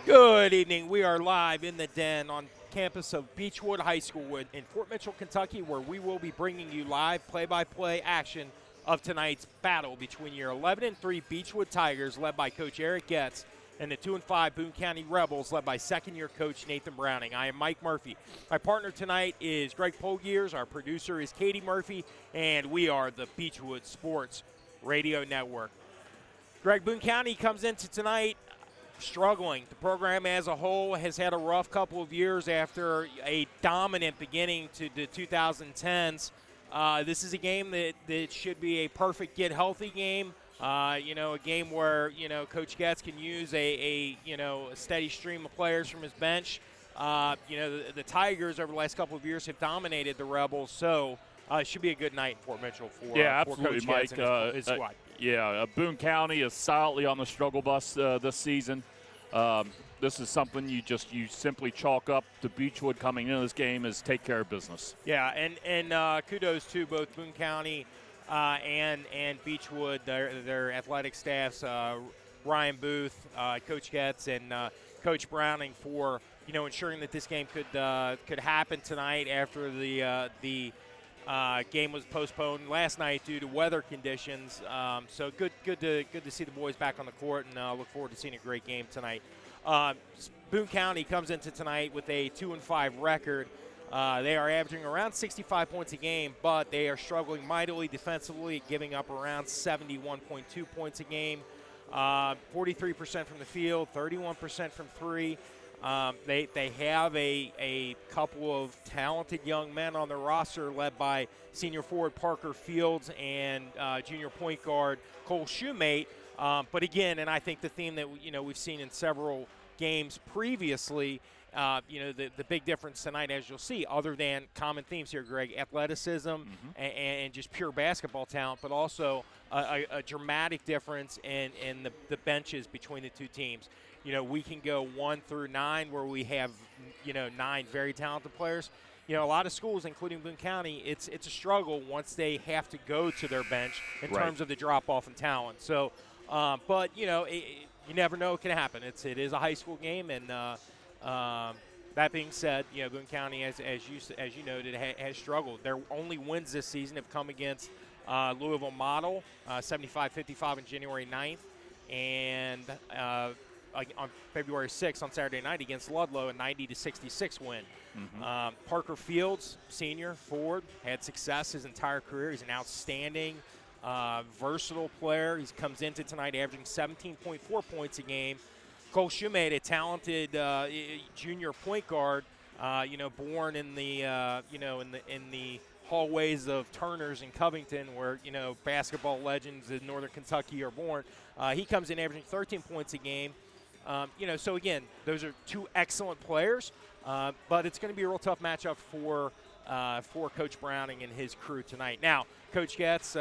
Good evening. We are live in the den on campus of Beechwood High School in Fort Mitchell, Kentucky, where we will be bringing you live play-by-play action of tonight's battle between your 11-3 Beechwood Tigers, led by Coach Eric Getz, and the 2-5 Boone County Rebels, led by second-year coach Nathan Browning. I am Mike Murphy. My partner tonight is Greg Polgears. Our producer is Katie Murphy, and we are the Beechwood Sports Radio Network. Greg, Boone County comes into tonight struggling. The program as a whole has had a rough couple of years after a dominant beginning to the 2010s. This is a game that should be a perfect get healthy game. A game where, Coach Getz can use a steady stream of players from his bench. The Tigers over the last couple of years have dominated the Rebels, so it should be a good night in Fort Mitchell for absolutely, Coach Mike. Getz and his squad. Boone County is solidly on the struggle bus this season. This is something you simply chalk up to Beechwood coming into this game is take care of business. Yeah, and kudos to both Boone County and Beechwood, their athletic staffs, Ryan Booth, Coach Getz, and Coach Browning for ensuring that this game could happen tonight after the game was postponed last night due to weather conditions. So good to see the boys back on the court, and look forward to seeing a great game tonight. Boone County comes into tonight with a 2-5 record. They are averaging around 65 points a game, but they are struggling mightily defensively, giving up around 71.2 points a game. 43% from the field, 31% from three. They have a couple of talented young men on their roster led by senior forward Parker Fields and junior point guard Cole Shoemate. But again, and I think the theme that we've seen in several games previously, the big difference tonight, as you'll see, other than common themes here, Greg, athleticism and just pure basketball talent, but also a dramatic difference in the benches between the two teams. We can go 1 through 9 where we have, 9 very talented players. A lot of schools, including Boone County, it's a struggle once they have to go to their bench in terms of the drop-off in talent. So, but, you never know what can happen. It is a high school game, and that being said, Boone County, as you noted, has struggled. Their only wins this season have come against Louisville Model, 75-55 on January 9th, and on February 6th on Saturday night against Ludlow, a 90-66 win. Parker Fields, senior forward, had success his entire career. He's an outstanding, versatile player. He comes into tonight averaging 17.4 points a game. Cole Shoemate, a talented junior point guard, born in the in the hallways of Turner's in Covington, where basketball legends in Northern Kentucky are born. He comes in averaging 13 points a game. So again, those are two excellent players, but it's going to be a real tough matchup for Coach Browning and his crew tonight. Now, Coach Getz,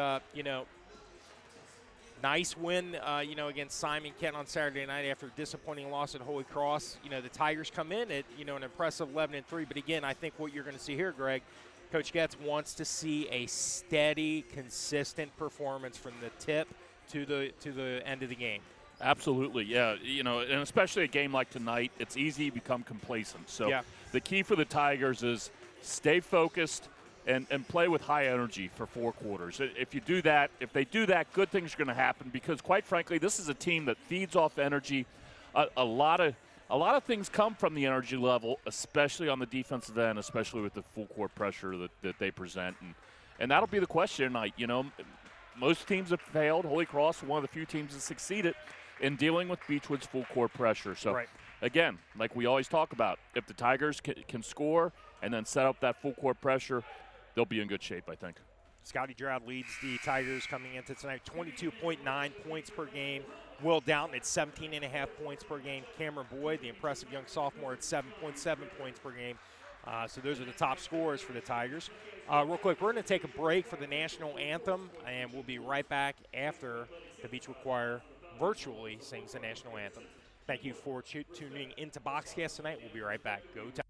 nice win, against Simon Kent on Saturday night after a disappointing loss at Holy Cross. The Tigers come in at, an impressive 11-3. But again, I think what you're going to see here, Greg, Coach Getz wants to see a steady, consistent performance from the tip to the end of the game. Absolutely, yeah. And especially a game like tonight, it's easy to become complacent. So the key for the Tigers is stay focused and play with high energy for 4 quarters. If they do that, good things are going to happen because, quite frankly, this is a team that feeds off energy. A lot of things come from the energy level, especially on the defensive end, especially with the full court pressure that they present. And that'll be the question tonight. Most teams have failed. Holy Cross, one of the few teams that succeeded in dealing with Beechwood's full court pressure. So, again, like we always talk about, if the Tigers can score and then set up that full court pressure, they'll be in good shape, I think. Scotty Drought leads the Tigers coming into tonight, 22.9 points per game. Will Downton at 17.5 points per game. Cameron Boyd, the impressive young sophomore, at 7.7 points per game. So those are the top scorers for the Tigers. Real quick, we're going to take a break for the national anthem, and we'll be right back after the Beechwood Choir virtually sings the national anthem. Thank you for tuning into Boxcast tonight. We'll be right back. Go Tigers.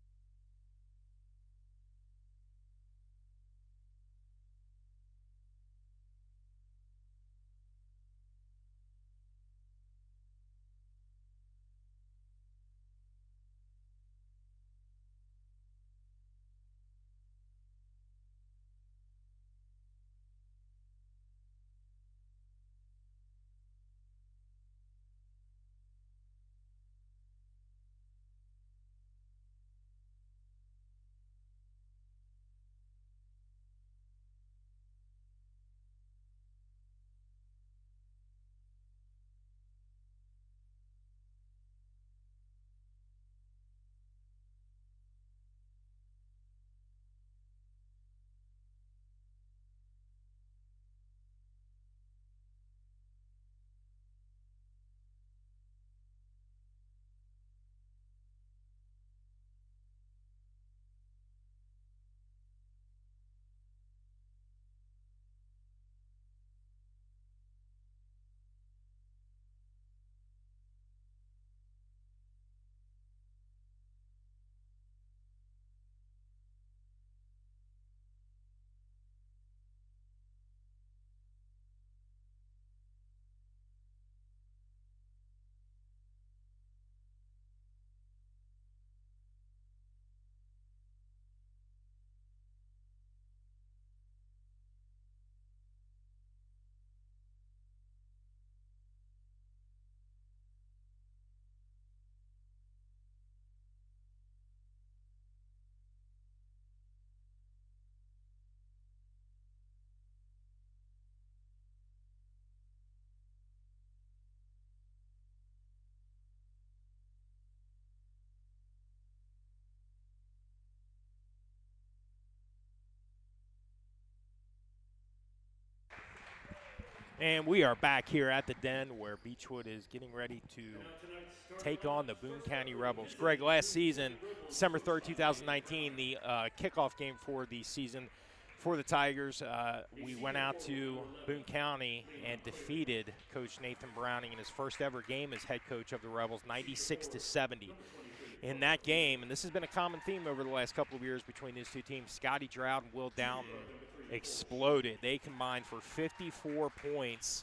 And we are back here at the Den where Beechwood is getting ready to take on the Boone County Rebels. Greg, last season, December 3rd, 2019, the kickoff game for the season for the Tigers, we went out to Boone County and defeated Coach Nathan Browning in his first ever game as head coach of the Rebels, 96-70. In that game, and this has been a common theme over the last couple of years between these two teams, Scotty Drought and Will Downton exploded. They combined for 54 points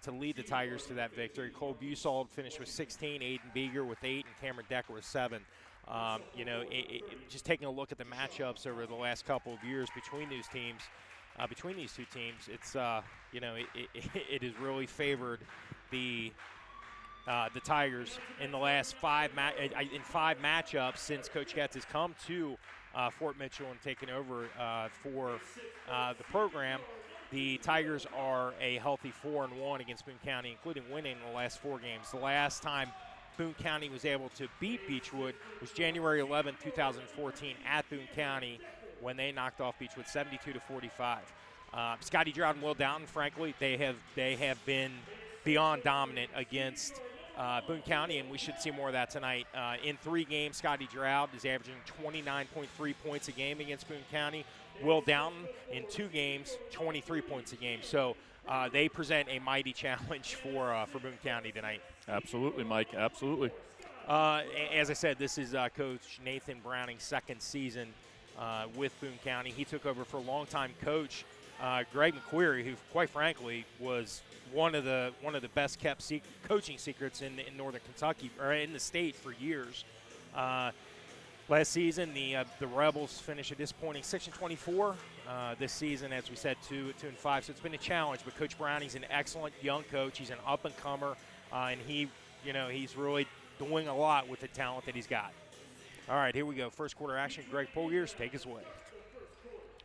to lead the Tigers to that victory. Cole Busald finished with 16, Aiden Beeger with 8, and Cameron Decker with 7. Just taking a look at the matchups over the last couple of years between these teams, it's it has really favored the Tigers in the last five matchups since Coach Getz has come to Fort Mitchell and taken over for the program. The Tigers are a healthy 4-1 against Boone County, including winning the last 4 games. The last time Boone County was able to beat Beechwood was January 11, 2014 at Boone County when they knocked off Beechwood 72-45. Scotty Drought and Will Downton, frankly, they have been beyond dominant against Boone County, and we should see more of that tonight. In 3 games, Scotty Drought is averaging 29.3 points a game against Boone County. Will Downton, in 2 games, 23 points a game. So they present a mighty challenge for Boone County tonight. Absolutely, Mike, absolutely. As I said, this is Coach Nathan Browning's second season with Boone County. He took over for longtime coach Greg McQuarrie, who, quite frankly, was one of the best kept coaching secrets in Northern Kentucky, or in the state, for years. Last season, the Rebels finished a disappointing 6-24. This season, as we said, 2-5. So it's been a challenge. But Coach Browning's an excellent young coach. He's an up and comer, and he's really doing a lot with the talent that he's got. All right, here we go. First quarter action. Greg Polgears, take us away.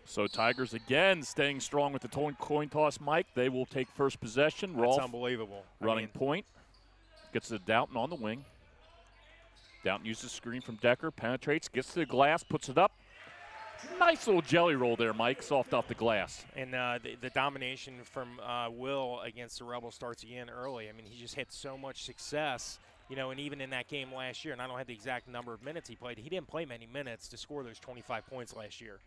So Tigers again staying strong with the coin toss, Mike. They will take first possession. That's unbelievable. Running point. Gets to Downton on the wing. Downton uses the screen from Decker, penetrates, gets to the glass, puts it up. Nice little jelly roll there, Mike, soft off the glass. And the domination from Will against the Rebels starts again early. I mean, he just had so much success, and even in that game last year, and I don't have the exact number of minutes he played, he didn't play many minutes to score those 25 points last year.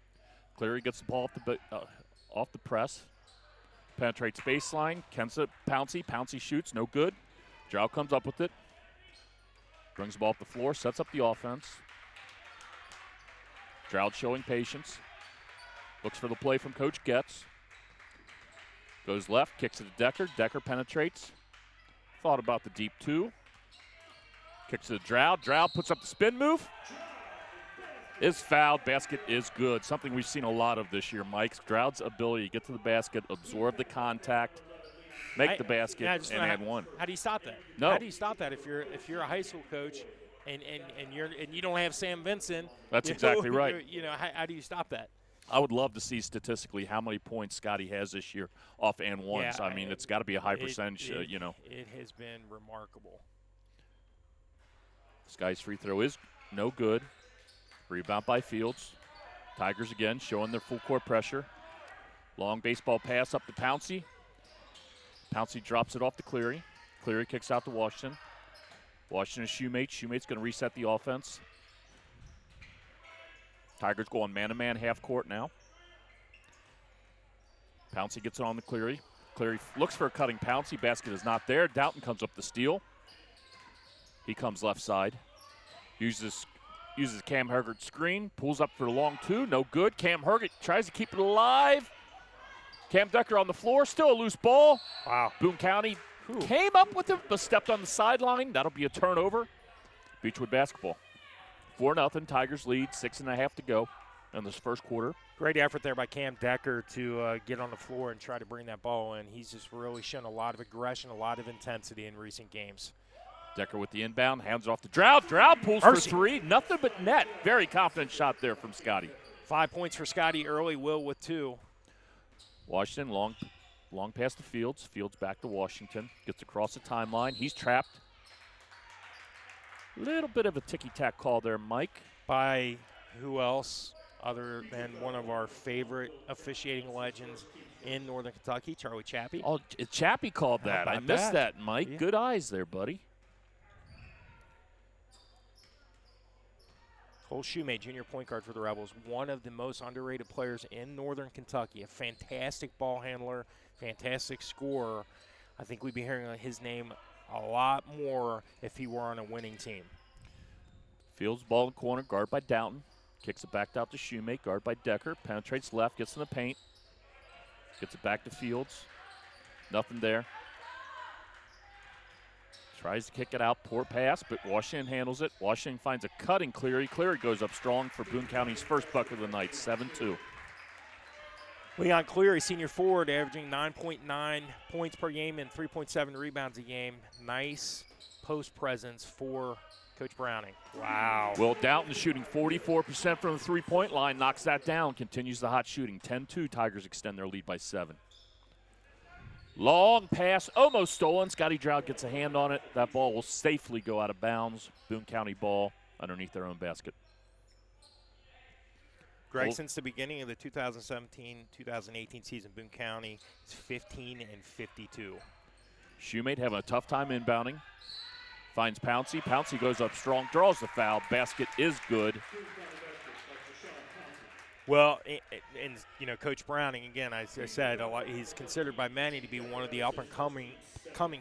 Cleary gets the ball off the press, penetrates baseline, Kenza Pouncey shoots, no good. Drought comes up with it. Brings the ball up the floor, sets up the offense. Drought showing patience. Looks for the play from Coach Getz. Goes left, kicks it to Decker. Decker penetrates. Thought about the deep 2. Kicks it to Drought. Drought puts up the spin move. Is fouled. Basket is good. Something we've seen a lot of this year, Mike. Drout's ability to get to the basket, absorb the contact, make the basket, and add one. How do you stop that? No. How do you stop that if you're a high school coach and you don't have Sam Vincent? That's exactly right. How do you stop that? I would love to see statistically how many points Scotty has this year off and ones. Yeah, I mean, it's got to be a high percentage. It has been remarkable. Scotty's free throw is no good. Rebound by Fields. Tigers again showing their full court pressure. Long baseball pass up to Pouncey. Pouncey drops it off to Cleary. Cleary kicks out to Washington. Washington's Shoemate. Shoemate's going to reset the offense. Tigers go on man-to-man half court now. Pouncey gets it on to Cleary. Cleary looks for a cutting Pouncey. Basket is not there. Downton comes up the steal. He comes left side. Uses Cam Hergert's screen. Pulls up for the long 2. No good. Cam Hergert tries to keep it alive. Cam Decker on the floor. Still a loose ball. Wow. Boone County came up with it, but stepped on the sideline. That'll be a turnover. Beechwood basketball. 4-0. Tigers lead. 6.5 to go in this first quarter. Great effort there by Cam Decker to get on the floor and try to bring that ball in. He's just really shown a lot of aggression, a lot of intensity in recent games. Decker with the inbound, hands off to Drought. Drought pulls for 3. Nothing but net. Very confident shot there from Scotty. 5 points for Scotty early. Will with 2. Washington, long pass to Fields. Fields back to Washington. Gets across the timeline. He's trapped. Little bit of a ticky-tack call there, Mike. By who else? other than one of our favorite officiating legends in Northern Kentucky, Charlie Chappie. Oh, Chappie called that. I missed that, Mike. Yeah. Good eyes there, buddy. Cole Shoemate, junior point guard for the Rebels, one of the most underrated players in Northern Kentucky, a fantastic ball handler, fantastic scorer. I think we'd be hearing his name a lot more if he were on a winning team. Fields ball in corner, guard by Downton. Kicks it back out to Shoemate, guard by Decker. Penetrates left, gets in the paint. Gets it back to Fields. Nothing there. Tries to kick it out, poor pass, but Washington handles it. Washington finds a cutting Cleary. Cleary goes up strong for Boone County's first bucket of the night, 7-2. Leon Cleary, senior forward, averaging 9.9 points per game and 3.7 rebounds a game. Nice post presence for Coach Browning. Wow. Will Downton shooting 44% from the three-point line, knocks that down, continues the hot shooting. 10-2, Tigers extend their lead by 7. Long pass, almost stolen. Scotty Drought gets a hand on it. That ball will safely go out of bounds. Boone County ball underneath their own basket. Greg, since the beginning of the 2017-2018 season, Boone County is 15-52. Shoemate having a tough time inbounding. Finds Pouncey. Pouncey goes up strong, draws the foul. Basket is good. Well, and you know, Coach Browning, again, I said he's considered by many to be one of the up-and-coming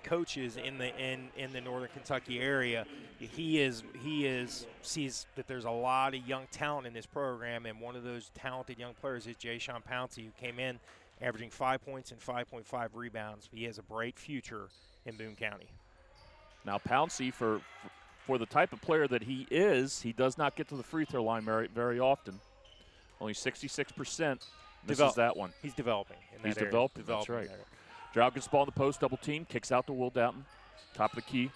coaches in the Northern Kentucky area. He sees that there's a lot of young talent in this program, and one of those talented young players is Jay Sean Pouncey, who came in averaging 5 points and 5.5 rebounds. He has a bright future in Boone County. Now, Pouncey, for the type of player that he is, he does not get to the free throw line very often. Only 66%. Misses that one. He's developing in that He's area. developing, that's right. Drought gets the ball in the post, double team, kicks out to Will Doughton. Top of the key.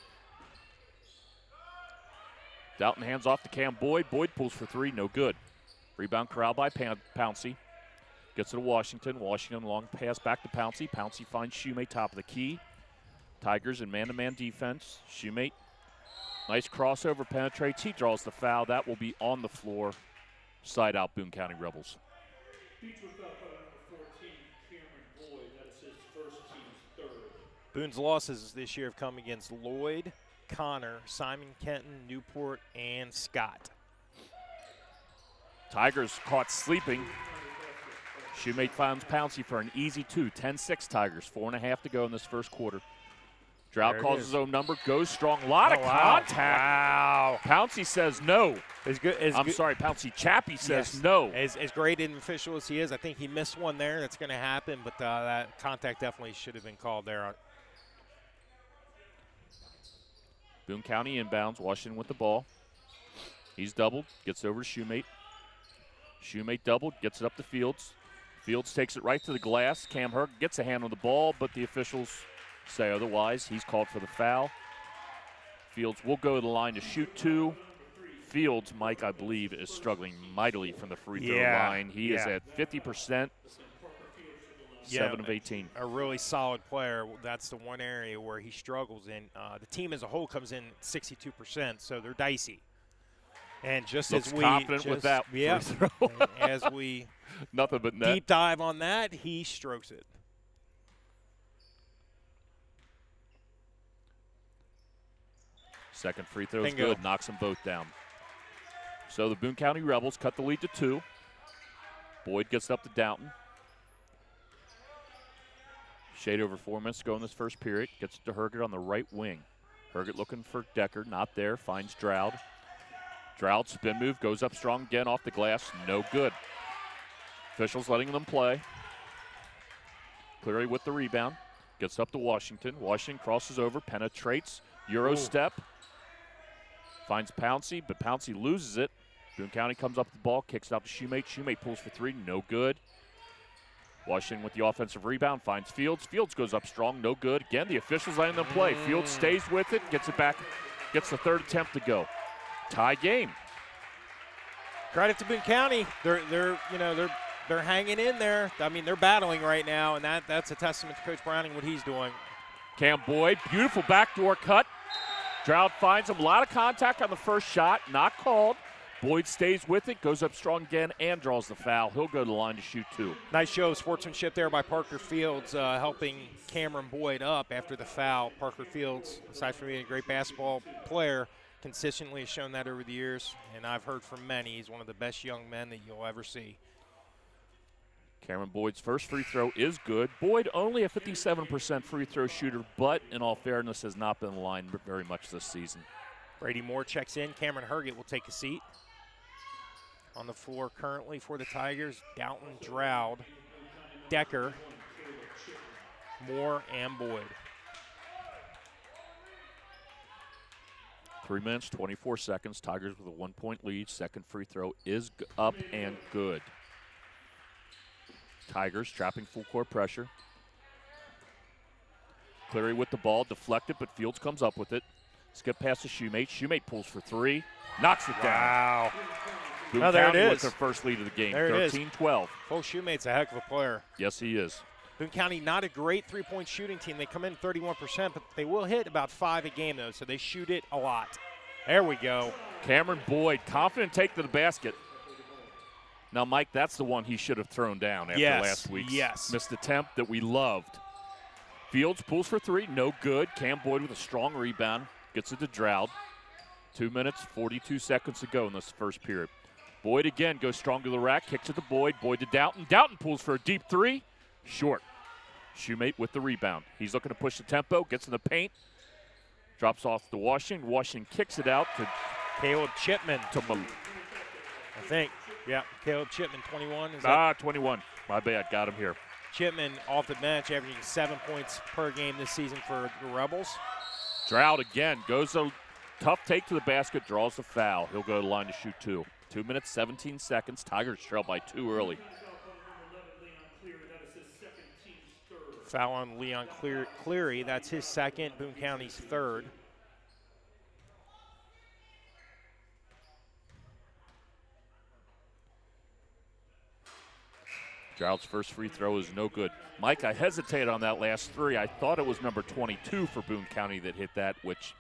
Doughton hands off to Cam Boyd. Boyd pulls for 3, no good. Rebound corralled by Pouncey. Gets it to Washington. Washington long pass back to Pouncey. Pouncey finds Shoemate top of the key. Tigers in man-to-man defense. Shoemate, nice crossover, penetrates. He draws the foul. That will be on the floor. Side out, Boone County Rebels. Beechwood foul by number 14, Cameron Boyd. That's his first team's third. Boone's losses this year have come against Lloyd, Connor, Simon Kenton, Newport, and Scott. Tigers caught sleeping. Shoemate finds Pouncey for an easy 2. 10-6 Tigers. 4.5 to go in this first quarter. Drought calls his own number, goes strong. A lot of contact. Wow. Pouncey says no. Pouncey Chappie says no. As great an official as he is, I think he missed one there. That's going to happen, but that contact definitely should have been called there. Boone County inbounds. Washington with the ball. He's doubled. Gets over to Shoemate. Shoemate doubled. Gets it up to Fields. Fields takes it right to the glass. Cam Herc gets a hand on the ball, but the officials say otherwise. He's called for the foul. Fields will go to the line to shoot 2. Fields, Mike, I believe, is struggling mightily from the free throw line. He is at 50%, 7 of 18. A really solid player. That's the one area where he struggles in. The team as a whole comes in 62%, so they're dicey. And just Looks as we confident with that free throw. as we nothing but net. Deep dive on that, he strokes it. Second free throw is good, knocks them both down. So the Boone County Rebels cut the lead to 2. Boyd gets up to Downton. Shade over 4 minutes to go in this first period. Gets it to Herget on the right wing. Herget looking for Decker, not there, finds Drought. Drought spin move, goes up strong again off the glass, no good. Officials letting them play. Cleary with the rebound. Gets up to Washington. Washington crosses over, penetrates, Euro step. Finds Pouncey, but Pouncey loses it. Boone County comes up with the ball, kicks it out to Shoemate. Shoemate pulls for 3, no good. Washington with the offensive rebound, finds Fields. Fields goes up strong, no good. Again, the officials letting them play. Fields stays with it, gets it back, gets the third attempt to go. Tie game. Credit to Boone County. They're hanging in there. I mean, they're battling right now, and that's a testament to Coach Browning, what he's doing. Cam Boyd, beautiful backdoor cut. Drought finds him. A lot of contact on the first shot, not called. Boyd stays with it, goes up strong again, and draws the foul. He'll go to the line to shoot 2. Nice show of sportsmanship there by Parker Fields, helping Cameron Boyd up after the foul. Parker Fields, aside from being a great basketball player, consistently has shown that over the years, and I've heard from many, he's one of the best young men that you'll ever see. Cameron Boyd's first free throw is good. Boyd only a 57% free throw shooter, but in all fairness has not been in the line very much this season. Brady Moore checks in. Cameron Herget will take a seat. On the floor currently for the Tigers, Doughton, Drouд, Decker, Moore, and Boyd. 3 minutes, 24 seconds. Tigers with a 1-point lead. Second free throw is up and good. Tigers trapping full court pressure. Cleary with the ball, deflected, but Fields comes up with it. Skip past to Shoemate. Shoemate pulls for 3, knocks it down. Wow. Boone Oh, there County it is. with their first lead of the game, There it is. 13-12. Cole Shoemate's a heck of a player. Yes, he is. Boone County, not a great three-point shooting team. They come in 31%, but they will hit about 5 a game, though, so they shoot it a lot. There we go. Cameron Boyd, confident take to the basket. Now, Mike, that's the one he should have thrown down after last week's missed attempt that we loved. Fields pulls for 3, no good. Cam Boyd with a strong rebound, gets it to Droud. 2 minutes, 42 seconds to go in this first period. Boyd again goes strong to the rack, kicks it to Boyd. Boyd to Doughton. Doughton pulls for a deep 3, short. Shoemate with the rebound. He's looking to push the tempo, gets in the paint, drops off to Washington. Washington kicks it out to Caleb Chipman. I think. Yeah, Caleb Chipman, 21. 21. My bad, got him here. Chipman off the bench, averaging 7 points per game this season for the Rebels. Drought again, goes a tough take to the basket, draws the foul. He'll go to the line to shoot 2. 2 minutes, 17 seconds. Tigers trail by 2 early. Foul on Leon Cleary. That's his second, Boone County's third. Droud's first free throw is no good. Mike, I hesitated on that last 3. I thought it was number 22 for Boone County that hit that, which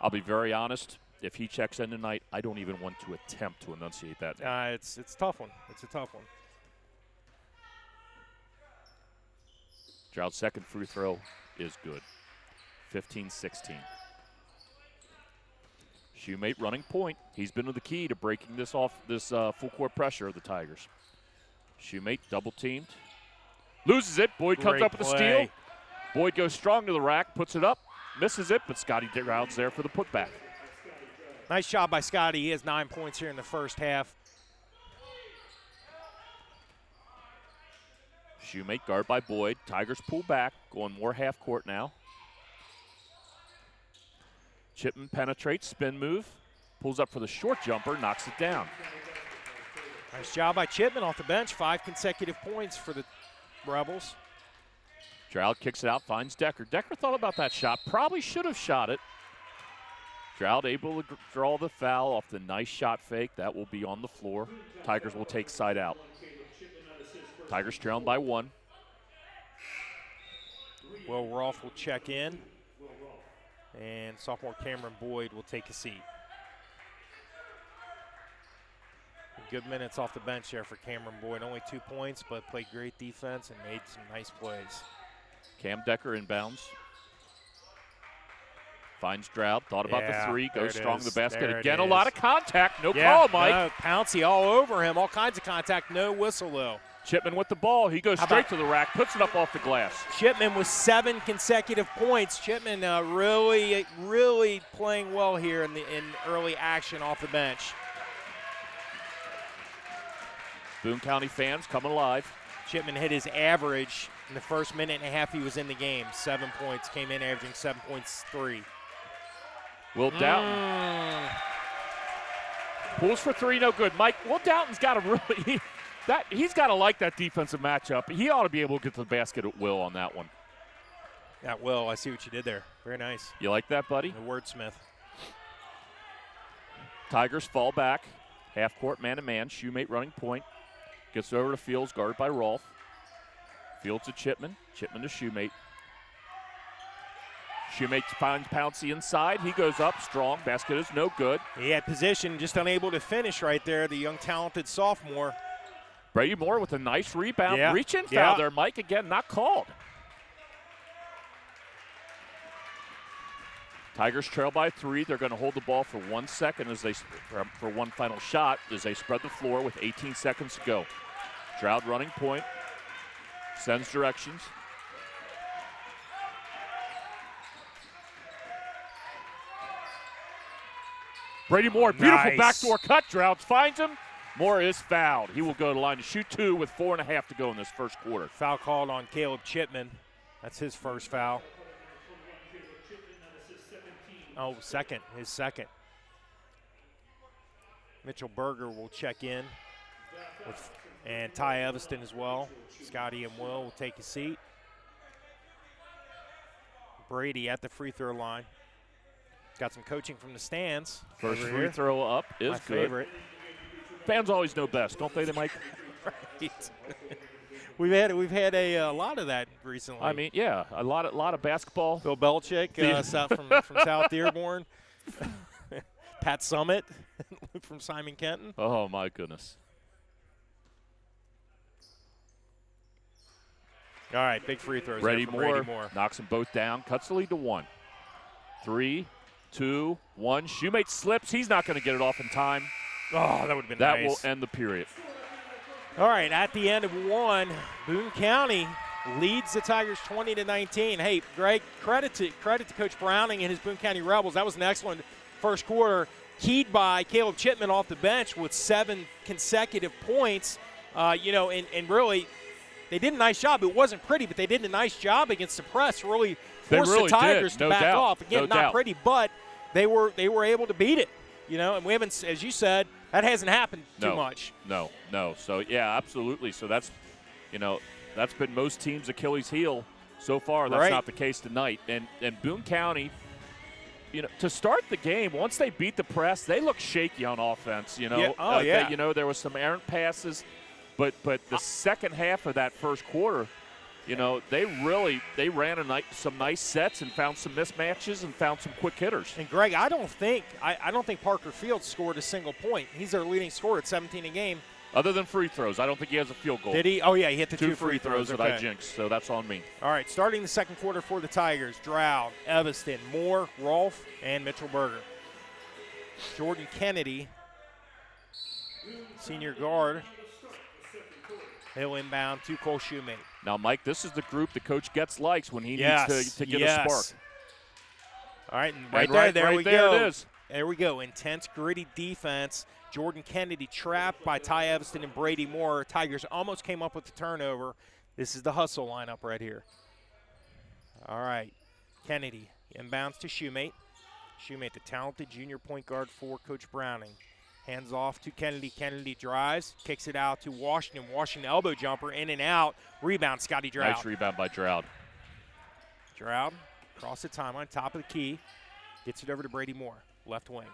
I'll be very honest, if he checks in tonight, I don't even want to attempt to enunciate that. It's a tough one. It's a tough one. Droud's second free throw is good. 15-16. Shoemate running point. He's been the key to breaking this off, this full court pressure of the Tigers. Shoemate double teamed. Loses it. Boyd comes up with a steal. Boyd goes strong to the rack, puts it up, misses it, but Scotty Drouds there for the putback. Nice job by Scotty. He has 9 points here in the first half. Shoemate guard by Boyd. Tigers pull back, going more half court now. Chipman penetrates, spin move, pulls up for the short jumper, knocks it down. Nice job by Chipman off the bench. 5 consecutive points for the Rebels. Drought kicks it out, finds Decker. Decker thought about that shot, probably should have shot it. Drought able to draw the foul off the nice shot fake. That will be on the floor. Tigers will take side out. Tigers trailing by 1. Will Rolfe will check in. And sophomore Cameron Boyd will take a seat. Good minutes off the bench there for Cameron Boyd. Only 2 points, but played great defense and made some nice plays. Cam Decker inbounds. Finds Drought. Thought about the 3. Goes strong to the basket. Again, a lot of contact. No call, Mike. No, Pouncey all over him. All kinds of contact. No whistle, though. Chipman with the ball. He goes straight to the rack. Puts it up off the glass. Chipman with 7 consecutive points. Chipman really playing well here in early action off the bench. Boone County fans coming alive. Chipman hit his average in the first minute and a half he was in the game. 7 points. Came in averaging 7.3. Will Doughton pulls for 3, no good. Mike, Will Doughton's got to really he's got to like that defensive matchup. He ought to be able to get to the basket at will on that one. At will. I see what you did there. Very nice. You like that, buddy? The wordsmith. Tigers fall back. Half court man-to-man. Shoemate running point. Gets over to Fields, guarded by Rolfe. Fields to Chipman. Chipman to Shoemate. Shoemate finds Pouncey inside. He goes up strong. Basket is no good. He had position, just unable to finish right there, the young talented sophomore. Brady Moore with a nice rebound. Yeah. Reach-in foul there, Mike. Again, not called. Tigers trail by 3. They're going to hold the ball for 1 second for one final shot as they spread the floor with 18 seconds to go. Stroud running point. Sends directions. Brady Moore, beautiful backdoor cut. Stroud finds him. Moore is fouled. He will go to the line to shoot 2 with 4.5 to go in this first quarter. Foul called on Caleb Chipman. That's his first foul. Oh, his second. Mitchell Berger will check in, and Ty Evanston as well. Scotty and Will take a seat. Brady at the free throw line. Got some coaching from the stands. First free throw up is my good. favorite. Fans always know best, don't they, Mike? Right. We've had a lot of that recently. I mean, yeah, a lot of basketball. Bill Belichick from South Dearborn. Pat Summitt from Simon Kenton. Oh my goodness. All right, big free throws. Brady Moore knocks them both down, cuts the lead to 1. 3, 2, 1. Shoemate slips. He's not going to get it off in time. Oh, that would have been nice. That will end the period. All right, at the end of 1, Boone County leads the Tigers 20-19. Hey, Greg, credit to Coach Browning and his Boone County Rebels. That was an excellent first quarter, keyed by Caleb Chipman off the bench with 7 consecutive points. And really, they did a nice job. It wasn't pretty, but they did a nice job against the press. Really forced the Tigers to back off. Again, not pretty, but they were able to beat it. And we haven't, as you said, that hasn't happened too much. No. So, yeah, absolutely. So that's been most teams' Achilles heel so far. That's not the case tonight. And Boone County, to start the game, once they beat the press, they look shaky on offense. There was some errant passes, but the second half of that first quarter, they ran some nice sets and found some mismatches and found some quick hitters. And Greg, I don't think Parker Fields scored a single point. He's their leading scorer at 17 a game. Other than free throws, I don't think he has a field goal. Did he? Oh yeah, he hit the 2 free throws that I jinxed, so that's on me. All right, starting the second quarter for the Tigers: Stroud, Evanston, Moore, Rolfe, and Mitchell Berger. Jordan Kennedy, senior guard. He'll inbound to Cole Shoemate. Now, Mike, this is the group the Coach Getz likes when he needs to get a spark. All right, and there we go. It is. There we go. Intense, gritty defense. Jordan Kennedy trapped by Ty Evanston and Brady Moore. Tigers almost came up with the turnover. This is the hustle lineup right here. All right, Kennedy inbounds to Shoemate. Shoemate, the talented junior point guard for Coach Browning. Hands off to Kennedy. Kennedy drives, kicks it out to Washington. Washington elbow jumper, in and out. Rebound, Scotty Stroud. Nice rebound by Stroud. Stroud across the timeline, top of the key. Gets it over to Brady Moore, left wing.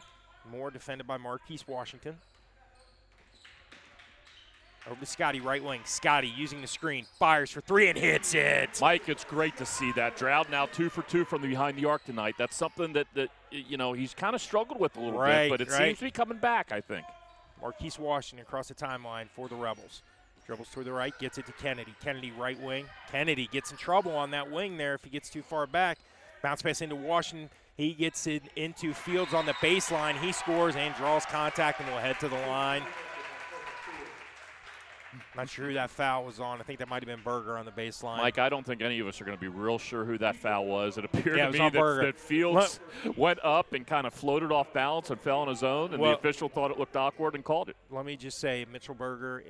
Moore defended by Marquise Washington. Over to Scotty, right wing. Scotty using the screen, fires for 3 and hits it. Mike, it's great to see that. Stroud now 2 for 2 from behind the arc tonight. That's something that he's kind of struggled with a little bit, but it seems to be coming back, I think. Marquise Washington across the timeline for the Rebels. Dribbles to the right, gets it to Kennedy. Kennedy right wing. Kennedy gets in trouble on that wing there if he gets too far back. Bounce pass into Washington. He gets it into Fields on the baseline. He scores and draws contact and will head to the line. Not sure who that foul was on. I think that might have been Berger on the baseline. Mike, I don't think any of us are going to be real sure who that foul was. It appeared to me that Fields went up and kind of floated off balance and fell on his own, and the official thought it looked awkward and called it. Let me just say, Mitchell Berger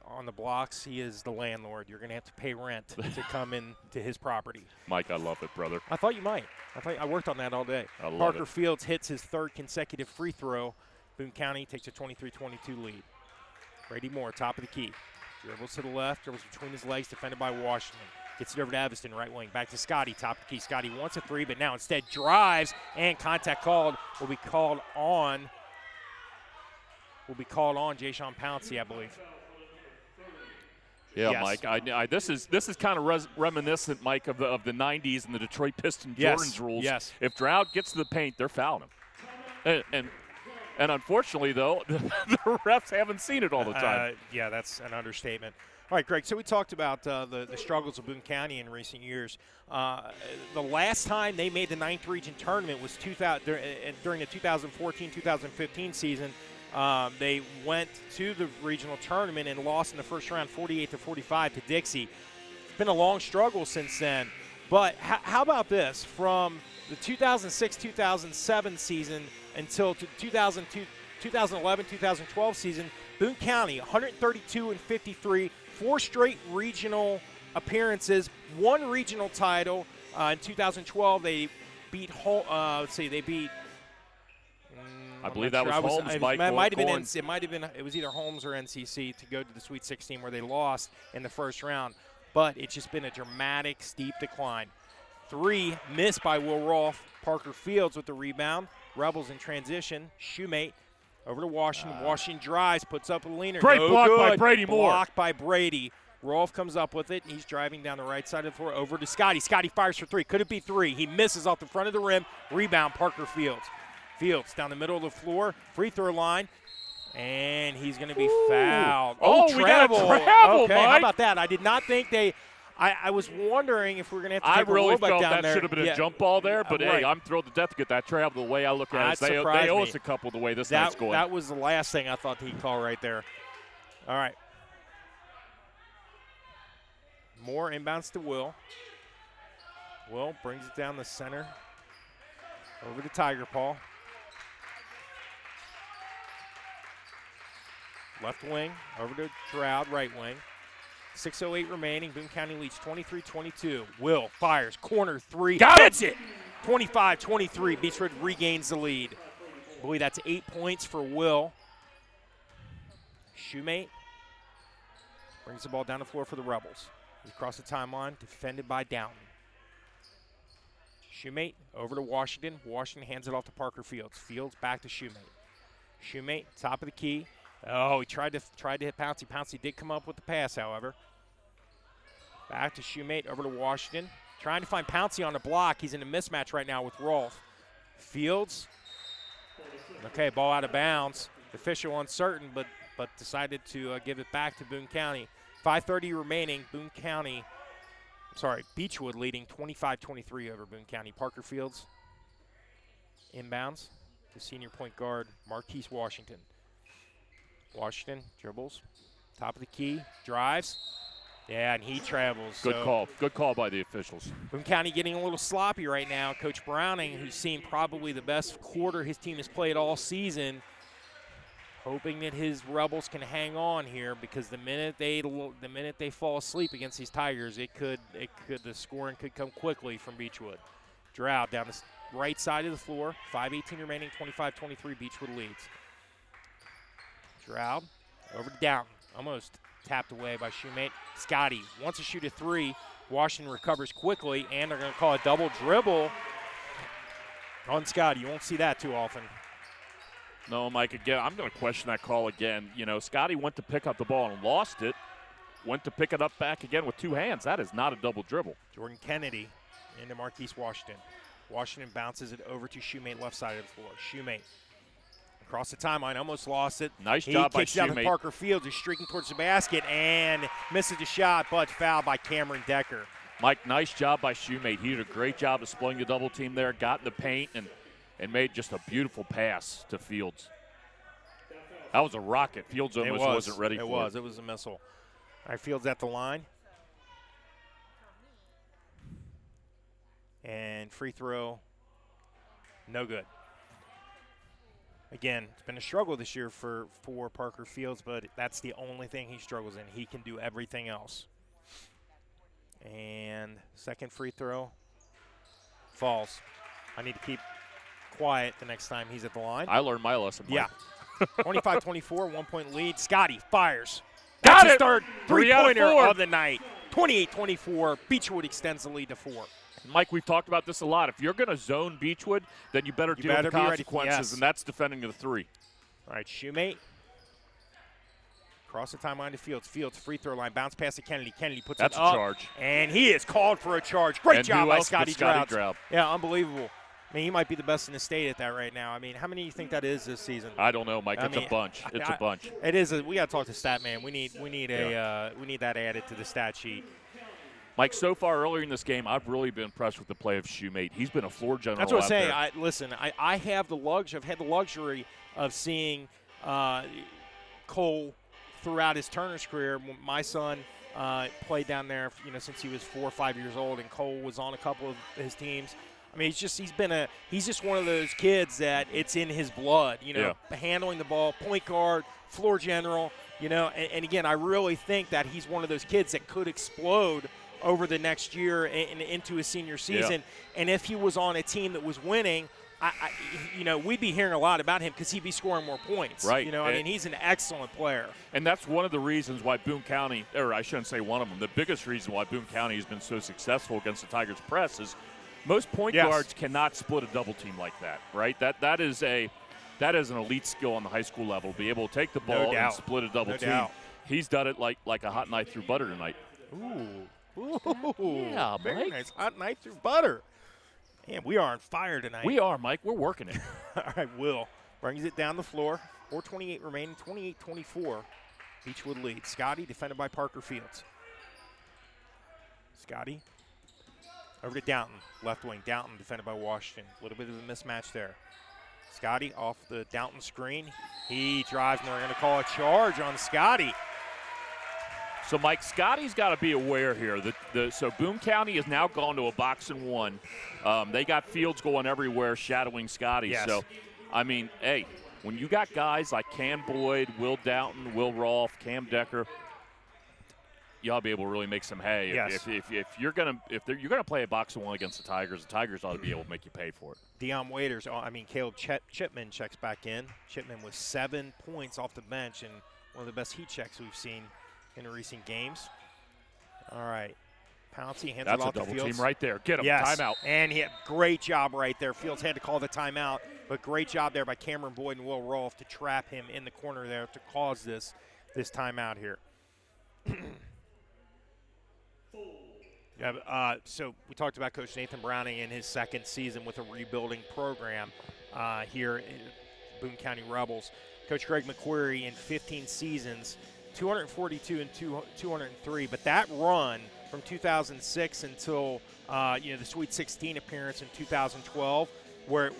on the blocks, he is the landlord. You're going to have to pay rent to come into his property. Mike, I love it, brother. I thought you might. I worked on that all day. I love Parker it. Fields hits his 3rd consecutive free throw. Boone County takes a 23-22 lead. Brady Moore, top of the key. Dribbles to the left, dribbles between his legs, defended by Washington. Gets it over to Evanston, right wing. Back to Scotty, top of the key. Scotty wants a 3, but now instead drives, and contact called will be called on Jay Sean Pouncey, I believe. Yeah, Yes. Mike. This is kind of reminiscent, Mike, of the '90s and the Detroit Pistons Jordan's rules. Yes. If Stroud gets to the paint, they're fouling him. And unfortunately, though, the refs haven't seen it all the time. Yeah, that's an understatement. All right, Greg, so we talked about the struggles of Boone County in recent years. The last time they made the 9th region tournament was during the 2014-2015 season. They went to the regional tournament and lost in the first round 48-45 to Dixie. It's been a long struggle since then. But how about this? From the 2006-2007 season until 2011-2012 season, Boone County 132-53, 4 straight regional appearances, 1 regional title. In 2012, they beat I believe that was Holmes, Mike. It was either Holmes or NCC to go to the Sweet 16 where they lost in the first round. But it's just been a dramatic, steep decline. 3 missed by Will Rolfe. Parker Fields with the rebound. Rebels in transition. Shoemate over to Washington. Washington drives, puts up a leaner. Great no block good. by Brady Moore. Blocked by Brady. Rolfe comes up with it, and he's driving down the right side of the floor over to Scotty. Scotty fires for 3. Could it be 3? He misses off the front of the rim. Rebound, Parker Fields. Fields down the middle of the floor, free throw line, and he's going to be fouled. We got a travel, okay, Mike. how about that? I did not think they – I was wondering if we were going to have to take I really a felt down that there. should have been a jump ball there, but right. hey, I'm thrilled to death to get that travel. The way I look at it, they owe us a couple the way this night's going. That was the last thing I thought he'd call right there. All right. More inbounds to Will. Will brings it down the center. Over to Tiger Paul. Left wing, over to Stroud, right wing. 6:08 remaining. Boone County leads 23-22. Will fires, corner 3. Hits it! 25-23. Beechwood regains the lead. Boy, that's 8 points for Will. Shoemate brings the ball down the floor for the Rebels. He's across the timeline, defended by Downton. Shoemate over to Washington. Washington hands it off to Parker Fields. Fields back to Shoemate. Shoemate, top of the key. Oh, he tried to hit Pouncey. Pouncey did come up with the pass, however. Back to Shoemate, over to Washington. Trying to find Pouncey on the block. He's in a mismatch right now with Rolfe. Fields. Okay, ball out of bounds. Official uncertain, but decided to give it back to Boone County. 5:30 remaining. Beechwood leading 25-23 over Boone County. Parker Fields inbounds to senior point guard Marquise Washington. Washington dribbles, top of the key, drives. Yeah, and he travels. Good call. Good call by the officials. Boone County getting a little sloppy right now. Coach Browning, who's seen probably the best quarter his team has played all season, hoping that his Rebels can hang on here, because the minute they fall asleep against these Tigers, the scoring could come quickly from Beechwood. Stroud down the right side of the floor. 5:18 remaining. 25-23. Beechwood leads. Stroud over to Downton. Almost tapped away by Shoemate. Scotty wants to shoot a 3. Washington recovers quickly, and they're going to call a double dribble on Scotty. You won't see that too often. No, Mike, again, I'm going to question that call again. You know, Scotty went to pick up the ball and lost it. Went to pick it up back again with 2 hands. That is not a double dribble. Jordan Kennedy into Marquise Washington. Washington bounces it over to Shoemate, left side of the floor. Shoemate across the timeline, almost lost it. Nice job by He kicks it out to Shoemate. Parker Fields. He's streaking towards the basket and misses the shot, but fouled by Cameron Decker. Mike, nice job by Shoemate. He did a great job of splitting the double team there, got in the paint, and made just a beautiful pass to Fields. That was a rocket. Fields almost wasn't ready for it. It was a missile. All right, Fields at the line. And free throw, no good. Again, it's been a struggle this year for Parker Fields, but that's the only thing he struggles in. He can do everything else. And second free throw falls. I need to keep quiet the next time he's at the line. I learned my lesson, Mike. Yeah. 25-24, 1-point lead. Scotty fires. Got That's it! the third 3 out of three-pointer 4. of the night. 28-24. Beechwood extends the lead to 4. Mike, we've talked about this a lot. If you're going to zone Beechwood, then you better deal with the be ready. consequences, Yes. and that's defending the 3. All right, Shoemate. Cross the timeline to Fields. Fields, free throw line, bounce pass to Kennedy. Kennedy puts That's it a up. charge. And he is called for a charge. Great And job who by else but Scotty Scotty Drought. Drought? Yeah, unbelievable. I mean, he might be the best in the state at that right now. I mean, how many do you think that is this season? I don't know, Mike. I It's mean, a bunch. It's a bunch. It is. We got to talk to Stat Man. We need that added to the stat sheet. Mike, so far earlier in this game, I've really been impressed with the play of Shoemate. He's been a floor general. That's what I'm saying. there. I've had the luxury of seeing Cole throughout his Turner's career. My son played down there, since he was 4 or 5 years old, and Cole was on a couple of his teams. I mean, he's just one of those kids that it's in his blood, handling the ball, point guard, floor general, and again, I really think that he's one of those kids that could explode over the next year and into his senior season. Yeah. And if he was on a team that was winning, we'd be hearing a lot about him because he'd be scoring more points. Right. I mean, he's an excellent player. And that's one of the reasons why Boone County, or I shouldn't say one of them, the biggest reason why Boone County has been so successful against the Tigers press is most point guards cannot split a double team like that, right? That is an elite skill on the high school level, be able to take the ball and split a double team. Doubt. He's done it like a hot knife through butter tonight. Ooh, yeah, very Mike. nice. Hot knife through butter. Man, we are on fire tonight. We are, Mike. We're working it. All right, Will brings it down the floor. 4:28 remaining, 28-24. Beechwood leads. Scotty defended by Parker Fields. Scotty over to Downton, left wing. Downton defended by Washington. A little bit of a mismatch there. Scotty off the Downton screen. He drives, and they're going to call a charge on Scotty. So, Mike, Scotty's got to be aware here. So Boone County has now gone to a box and one. They got Fields going everywhere, shadowing Scotty. Yes. So, I mean, hey, when you got guys like Cam Boyd, Will Downton, Will Rolfe, Cam Decker, you ought to be able to really make some hay. Yes. If you're gonna play a box and one against the Tigers ought to be able to make you pay for it. Deion Waiters, Caleb Chipman checks back in. Chipman with 7 points off the bench and one of the best heat checks we've seen in recent games. All right. Pouncey hands it off to Fields. That's a double team right there. Get him. Yes. Timeout. And he had great job right there. Fields had to call the timeout, but great job there by Cameron Boyd and Will Rolfe to trap him in the corner there to cause this timeout here. So we talked about Coach Nathan Browning in his second season with a rebuilding program here in Boone County Rebels. Coach Greg McQuarrie in 15 seasons, 242 and 203. But that run from 2006 until the Sweet 16 appearance in 2012, where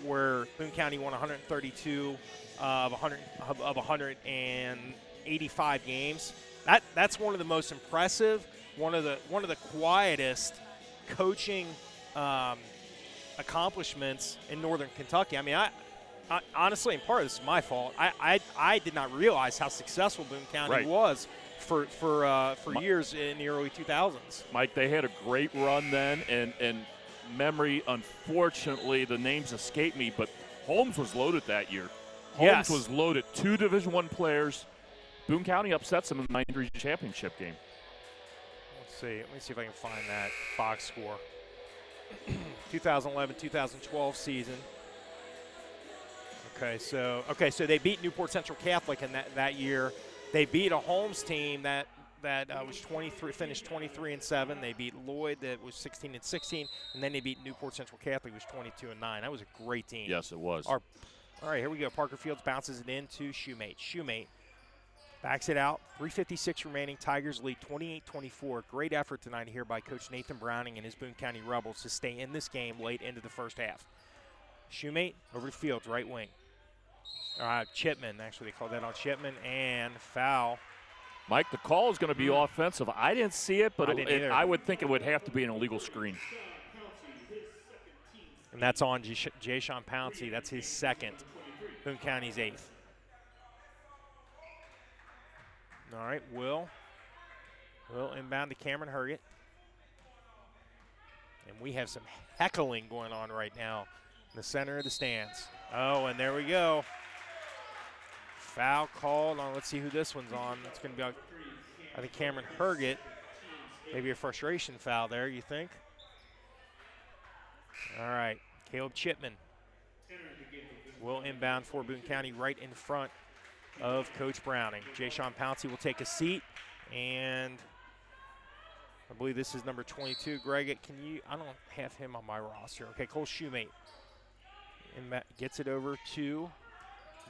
Boone County won 132 of 185 games. That's one of the most impressive. One of the quietest coaching accomplishments in Northern Kentucky. I mean, I honestly, and part of this is my fault. I did not realize how successful Boone County was for years in the early 2000s. Mike, they had a great run then, and memory, unfortunately, the names escape me, but Holmes was loaded that year. Holmes was loaded. 2 Division I players. Boone County upsets them in the 93 championship game. Let me see if I can find that box score. 2011-2012 season. Okay, so they beat Newport Central Catholic in that year. They beat a Holmes team that was 23, finished 23-7. They beat Lloyd that was 16-16, and then they beat Newport Central Catholic, which was 22-9. That was a great team. Yes, it was. All right, here we go. Parker Fields bounces it into Shoemate. Shoemate backs it out. 3:56 remaining. Tigers lead 28-24. Great effort tonight here by Coach Nathan Browning and his Boone County Rebels to stay in this game late into the first half. Shoemate over to Fields, right wing. Chipman, actually they called that on Chipman, and foul. Mike, the call is going to be offensive. I didn't see it, but I would think it would have to be an illegal screen. And that's on Jay-Sean Pouncey. That's his second. Boone County's 8th. All right, Will inbound to Cameron Herget. And we have some heckling going on right now in the center of the stands. Oh, and there we go. Foul called on, let's see who this one's on. It's going to be, I think, Cameron Herget. Maybe a frustration foul there, you think? All right, Caleb Chipman will inbound for Boone County right in front of Coach Browning. Jay Sean Pouncey will take a seat, and I believe this is number 22. Greg, I don't have him on my roster. Okay, Cole Shoemate. And gets it over to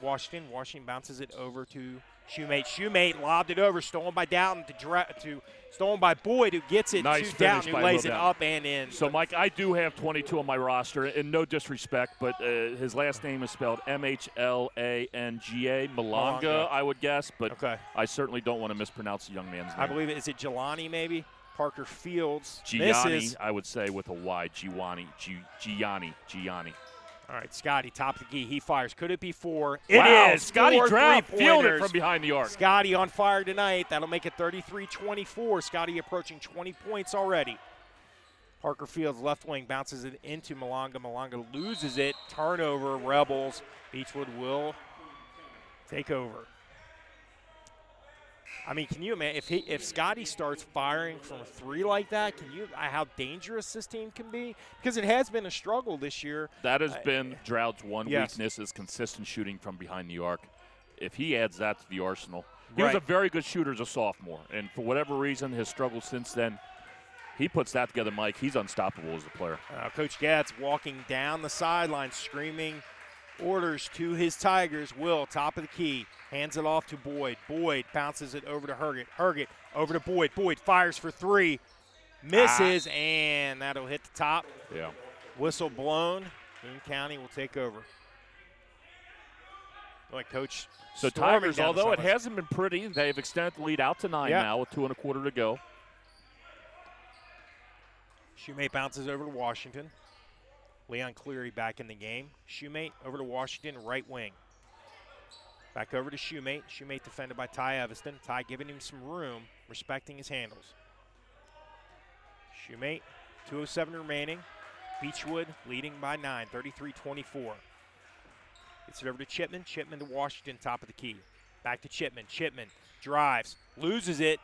Washington. Washington bounces it over to Shoemate. Shoemate lobbed it over, stolen by Doughton stolen by Boyd, who gets it nice to Doughton, who lays it Doughton. up and in. So, Mike, I do have 22 on my roster, and no disrespect, but his last name is spelled M-H-L-A-N-G-A, Malanga, I would guess, but okay. I certainly don't want to mispronounce the young man's name. I believe is it Jelani maybe? Parker Fields. Gianni, I would say with a Y. Gianni. All right, Scotty, top of the key. He fires. Could it be 4? Wow, It is. Scotty 4 Drout fielded three-pointers. from behind the arc. Scotty on fire tonight. That'll make it 33-24. Scotty approaching 20 points already. Parker Fields, left wing, bounces it into Malanga. Malanga loses it. Turnover, Rebels. Beechwood will take over. I mean, can you imagine if Scotty starts firing from 3 like that? Can you how dangerous this team can be? Because it has been a struggle this year. That has been Droud's one yes. weakness is consistent shooting from behind the arc. If he adds that to the arsenal, he right. was a very good shooter as a sophomore, and for whatever reason, his struggle since then. He puts that together, Mike. He's unstoppable as a player. Coach Gatz walking down the sideline, screaming orders to his Tigers. Will, top of the key, hands it off to Boyd. Boyd bounces it over to Herget. Herget over to Boyd. Boyd fires for 3, misses, and that'll hit the top. Yeah. Whistle blown. Boone County will take over. Like Coach. So Tigers, although it hasn't been pretty, they've extended the lead out to 9 now with 2 1/4 to go. Shoemate bounces over to Washington. Leon Cleary back in the game. Shoemate over to Washington, right wing. Back over to Shoemate. Shoemate defended by Ty Evanston. Ty giving him some room, respecting his handles. Shoemate, 2:07 remaining. Beechwood leading by 9, 33-24. Gets it over to Chipman. Chipman to Washington, top of the key. Back to Chipman. Chipman drives, loses it.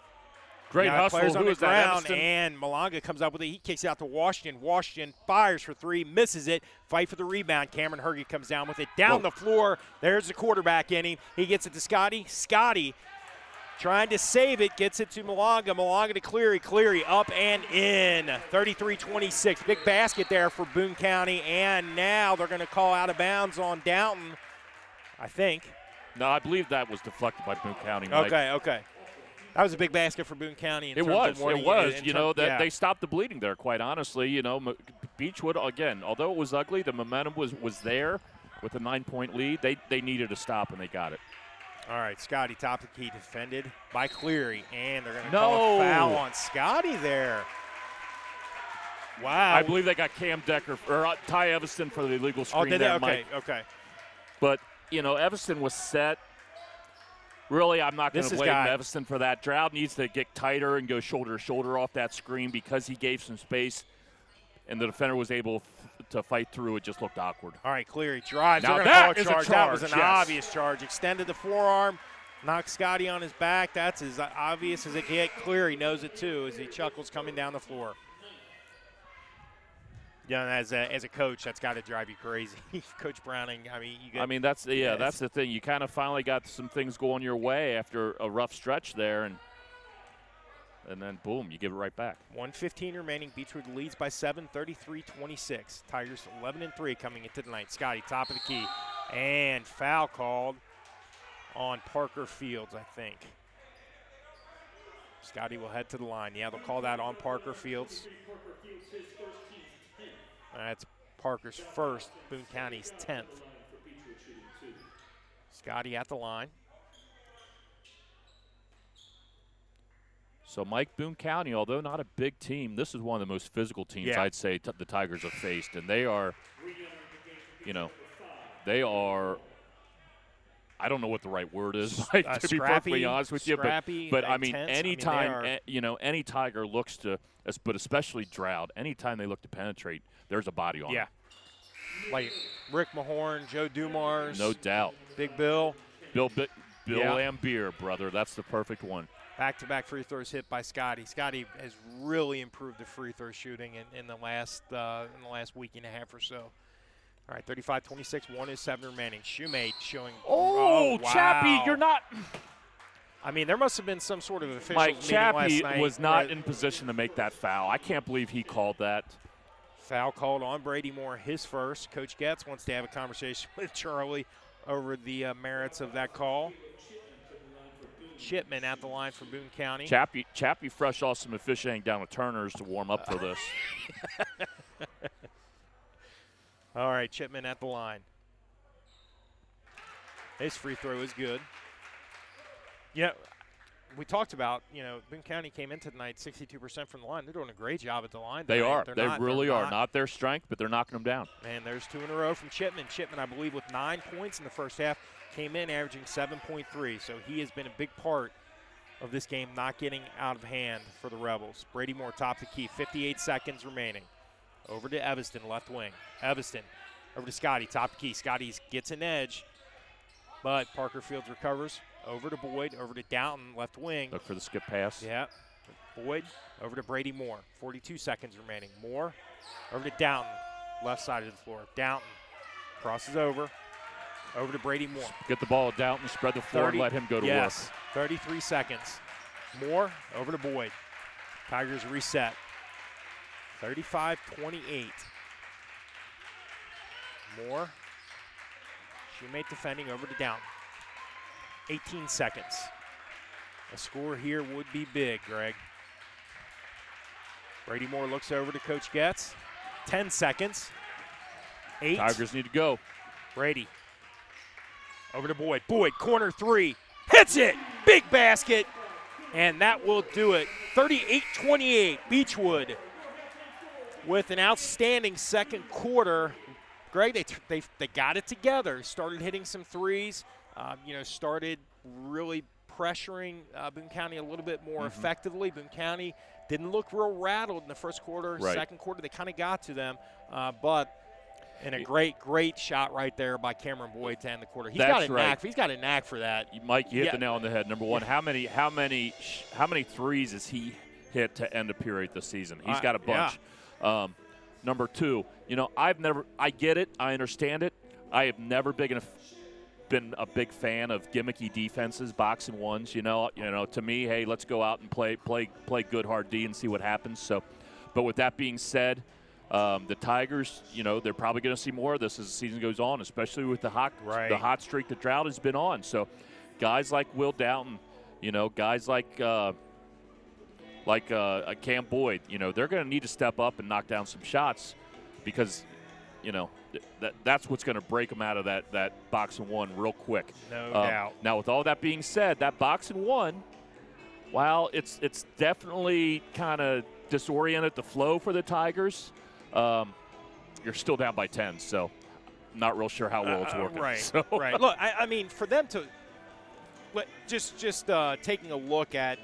Great hustle. Who is that? Evanston? And Malanga comes up with it. He kicks it out to Washington. Washington fires for 3, misses it. Fight for the rebound. Cameron Herge comes down with it. Down the floor. There's the quarterback inning. He gets it to Scotty. Scotty trying to save it. Gets it to Malanga. Malanga to Cleary. Cleary up and in. 33-26. Big basket there for Boone County. And now they're going to call out of bounds on Downton, I think. No, I believe that was deflected by Boone County, Mike. Okay. That was a big basket for Boone County. It was. They stopped the bleeding there, quite honestly. Beechwood, again, although it was ugly, the momentum was there with a 9-point lead. They needed a stop, and they got it. All right, Scotty, top of the key, defended by Cleary, and they're going to call a foul on Scotty there. Wow. I believe they got Cam Decker or Ty Evanston for the illegal screen there, Mike. Okay. But, Evanston was set. Really, I'm not going to blame Evanston for that. Droud needs to get tighter and go shoulder to shoulder off that screen because he gave some space, and the defender was able to fight through. It just looked awkward. All right, Cleary drives. Now they're going to that call is a charge. That was an yes. obvious charge. Extended the forearm, knocked Scotty on his back. That's as obvious as it gets. Cleary knows it too as he chuckles coming down the floor. As a coach, that's got to drive you crazy. Coach Browning, that's the thing. You kind of finally got some things going your way after a rough stretch there, and then boom, you give it right back. 1:15 remaining. Beechwood leads by 7, 33-26. Tigers 11-3 coming into tonight. Scotty, top of the key, and foul called on Parker Fields, I think. Scotty will head to the line. Yeah, they'll call that on Parker Fields. That's Parker's first, Boone County's 10th. Scotty at the line. So Mike, Boone County, although not a big team, this is one of the most physical teams I'd say the Tigers have faced. And they are, I don't know what the right word is, Mike, to be perfectly honest with you. But I mean, anytime, any Tiger looks to, but especially Droud, anytime they look to penetrate, there's a body on him. Like Rick Mahorn, Joe Dumars. No doubt. Big Bill. Bill Lambier, brother. That's the perfect one. Back-to-back free throws hit by Scotty. Scotty has really improved the free throw shooting in the last week and a half or so. All right, 35-26, 1 is 7 remaining. Shoemate showing. Oh, wow. Chappie, you're not. I mean, there must have been some sort of official Mike meeting Chappie last night. was not in position to make that foul. I can't believe he called that. Foul called on Brady Moore, his first. Coach Getz wants to have a conversation with Charlie over the merits of that call. Chipman at the line for Boone County. Chappie fresh off some officiating down at Turner's to warm up for this. All right, Chipman at the line. His free throw is good. Yeah, we talked about, Boone County came into tonight 62% from the line. They're doing a great job at the line tonight. They are. They They're really are. not. Not their strength, but they're knocking them down. And there's 2 in a row from Chipman. Chipman, I believe, with 9 points in the first half, came in averaging 7.3. So he has been a big part of this game not getting out of hand for the Rebels. Brady Moore top the key, 58 seconds remaining. Over to Evanston, left wing. Evanston over to Scotty, top the key. Scotty gets an edge, but Parker Fields recovers. Over to Boyd, over to Downton, left wing. Look for the skip pass. Yeah. Boyd over to Brady Moore. 42 seconds remaining. Moore over to Downton, left side of the floor. Downton crosses over to Brady Moore. Get the ball down and spread the floor and let him go to work. 33 seconds. Moore over to Boyd. Tigers reset. 35-28. Moore. Shoemate defending over to Downton. 18 seconds. A score here would be big, Greg. Brady Moore looks over to Coach Getz. 10 seconds. 8. Tigers need to go. Brady. Over to Boyd. Boyd, corner 3. Hits it! Big basket. And that will do it. 38-28. Beechwood with an outstanding second quarter. Greg, they got it together. Started hitting some threes. Started really pressuring Boone County a little bit more effectively. Boone County didn't look real rattled in the first quarter. Right. Second quarter, they kind of got to them. But in a great shot right there by Cameron Boyd to end the quarter. He's got a knack for that. Mike, you hit the nail on the head. Number one, how many threes has he hit to end a period this season? He's got a bunch. Yeah. Number two, I get it. I understand it. I have never been a big fan of gimmicky defenses, box and ones. To me, hey, let's go out and play good hard D and see what happens. So, but with that being said, the Tigers, they're probably going to see more of this as the season goes on, especially with the hot streak the drought has been on. So, guys like Will Downton, guys like Cam Boyd, they're going to need to step up and knock down some shots because, that's what's going to break them out of that box and one real quick. No doubt. Now, with all that being said, that box and one, while it's definitely kind of disoriented the flow for the Tigers, you're still down by 10, so not real sure how well it's working. Right, so. right. Look, I mean, for them to just taking a look at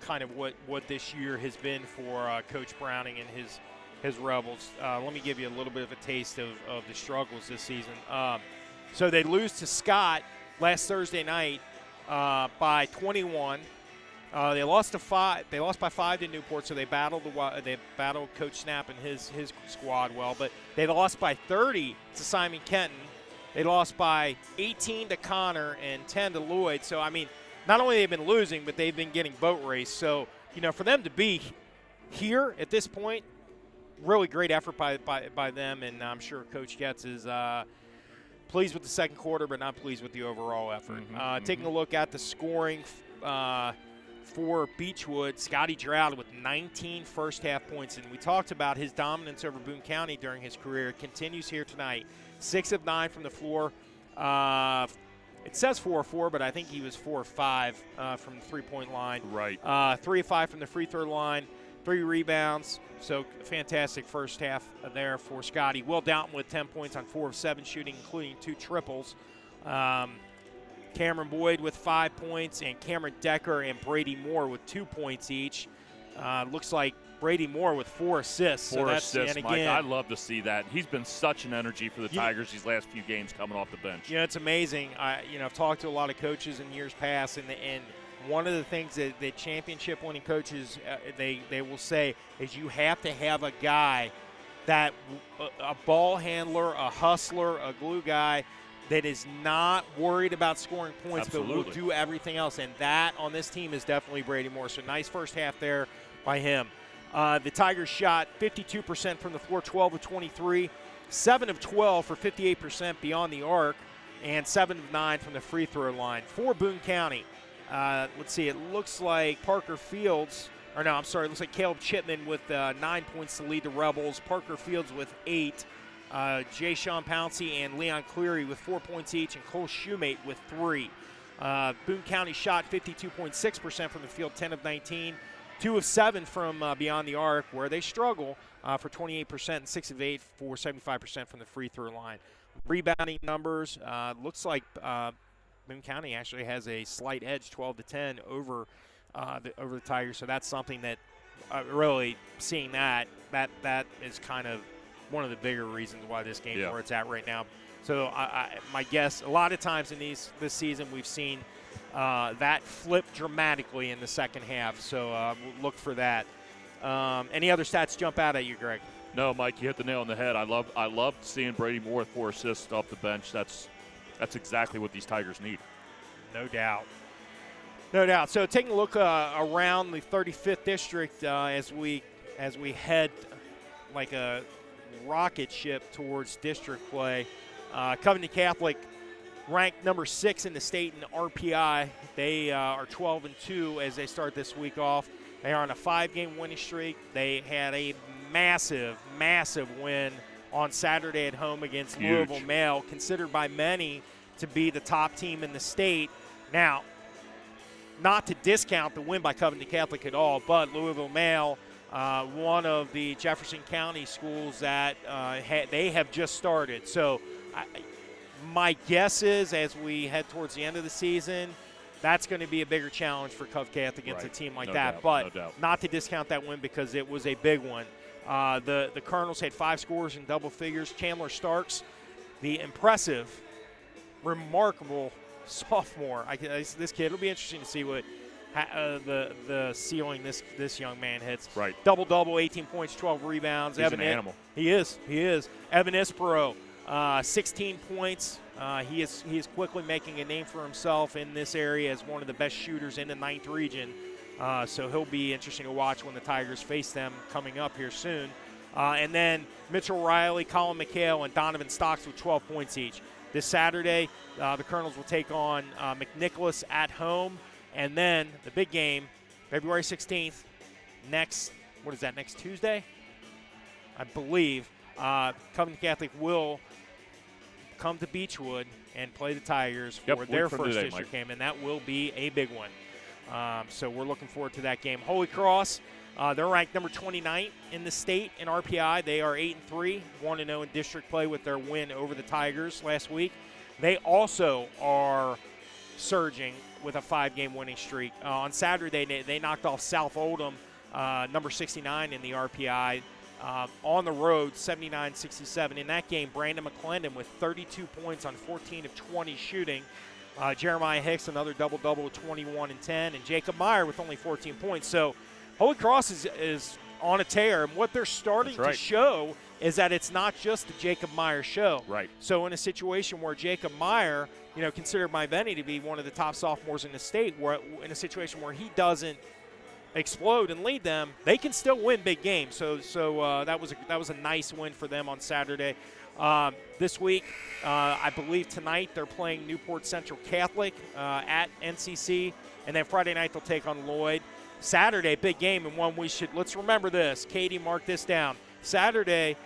kind of what this year has been for Coach Browning and his Rebels. Let me give you a little bit of a taste of the struggles this season. So they lose to Scott last Thursday night by 21. They lost to 5. They lost by 5 to Newport, so they battled Coach Snap and his squad well. But they lost by 30 to Simon Kenton. They lost by 18 to Connor and 10 to Lloyd. So I mean, not only they've been losing, but they've been getting boat raced. So for them to be here at this point, really great effort by them, and I'm sure Coach Getz is pleased with the second quarter, but not pleased with the overall effort. Taking a look at the scoring for Beechwood, Scotty Drought with 19 first-half points, and we talked about his dominance over Boone County during his career. It continues here tonight. 6 of 9 from the floor. It says 4 of 4, but I think he was 4 of 5 from the three-point line. Right. 3 of 5 from the free throw line. 3 rebounds, so fantastic first half there for Scotty. Will Downton with 10 points on 4 of 7 shooting, including 2 triples. Cameron Boyd with 5 points, and Cameron Decker and Brady Moore with 2 points each. Looks like Brady Moore with 4 assists. 4 assists, and again, Mike. I'd love to see that. He's been such an energy for the Tigers these last few games coming off the bench. It's amazing. I've talked to a lot of coaches in years past, and one of the things that championship-winning coaches they will say is you have to have a guy that a ball handler, a hustler, a glue guy that is not worried about scoring points, Absolutely. but will do everything else. And that on this team is definitely Brady Moore. So nice first half there by him. The Tigers shot 52% from the floor, 12 of 23, 7 of 12 for 58% beyond the arc, and 7 of 9 from the free throw line. For Boone County, let's see, it looks like Parker Fields, or no, I'm sorry, it looks like Caleb Chipman with 9 points to lead the Rebels, Parker Fields with 8, Jay Sean Pouncey and Leon Cleary with 4 points each, and Cole Shoemate with 3. Boone County shot 52.6% from the field, 10 of 19, 2 of 7 from beyond the arc, where they struggle for 28%, and 6 of 8 for 75% from the free throw line. Rebounding numbers, looks like Boone County actually has a slight edge, 12-10 over the Tigers. So that's something that really seeing that is kind of one of the bigger reasons why this game where it's at right now. So my guess, a lot of times in this season, we've seen that flip dramatically in the second half. So we'll look for that. Any other stats jump out at you, Greg? No, Mike, you hit the nail on the head. I love seeing Brady Moore with 4 assists off the bench. That's exactly what these Tigers need. No doubt. No doubt. So taking a look around the 35th district as we head like a rocket ship towards district play. Covington Catholic ranked number 6 in the state in RPI. They are 12-2 as they start this week off. They are on a 5-game winning streak. They had a massive win on Saturday at home against Huge. Louisville Male, considered by many to be the top team in the state. Now, not to discount the win by Covington Catholic at all, but Louisville Male, one of the Jefferson County schools that they have just started. So my guess is as we head towards the end of the season, that's going to be a bigger challenge for Cov Catholic against a team like that. But not to discount that win because it was a big one. The Colonels had 5 scores in double figures. Chandler Starks, the impressive, remarkable sophomore. This kid, it'll be interesting to see what the ceiling this young man hits. Right. Double-double, 18 points, 12 rebounds. He's an animal. He is. Evan Ispero, 16 points. He is quickly making a name for himself in this area as one of the best shooters in the 9th region. So he'll be interesting to watch when the Tigers face them coming up here soon. And then Mitchell Riley, Colin McHale, and Donovan Stocks with 12 points each. This Saturday, the Colonels will take on McNicholas at home. And then the big game, February 16th, next Tuesday? I believe Covington Catholic will come to Beechwood and play the Tigers for their first district game, and that will be a big one. So we're looking forward to that game. Holy Cross, they're ranked number 29 in the state in RPI. They are 8-3, 1-0 in district play with their win over the Tigers last week. They also are surging with a 5-game winning streak. On Saturday, they knocked off South Oldham, number 69 in the RPI. On the road, 79-67. In that game, Brandon McClendon with 32 points on 14 of 20 shooting. Jeremiah Hicks, another double-double with 21 and 10. And Jacob Meyer with only 14 points. So Holy Cross is on a tear. And what they're starting to show is that it's not just the Jacob Meyer show. Right. So in a situation where Jacob Meyer, considered by many to be one of the top sophomores in the state, where in a situation where he doesn't explode and lead them, they can still win big games. So that was a nice win for them on Saturday. This week, I believe tonight they're playing Newport Central Catholic at NCC, and then Friday night they'll take on Lloyd. Saturday, big game, and one let's remember this. Katie, mark this down. Saturday,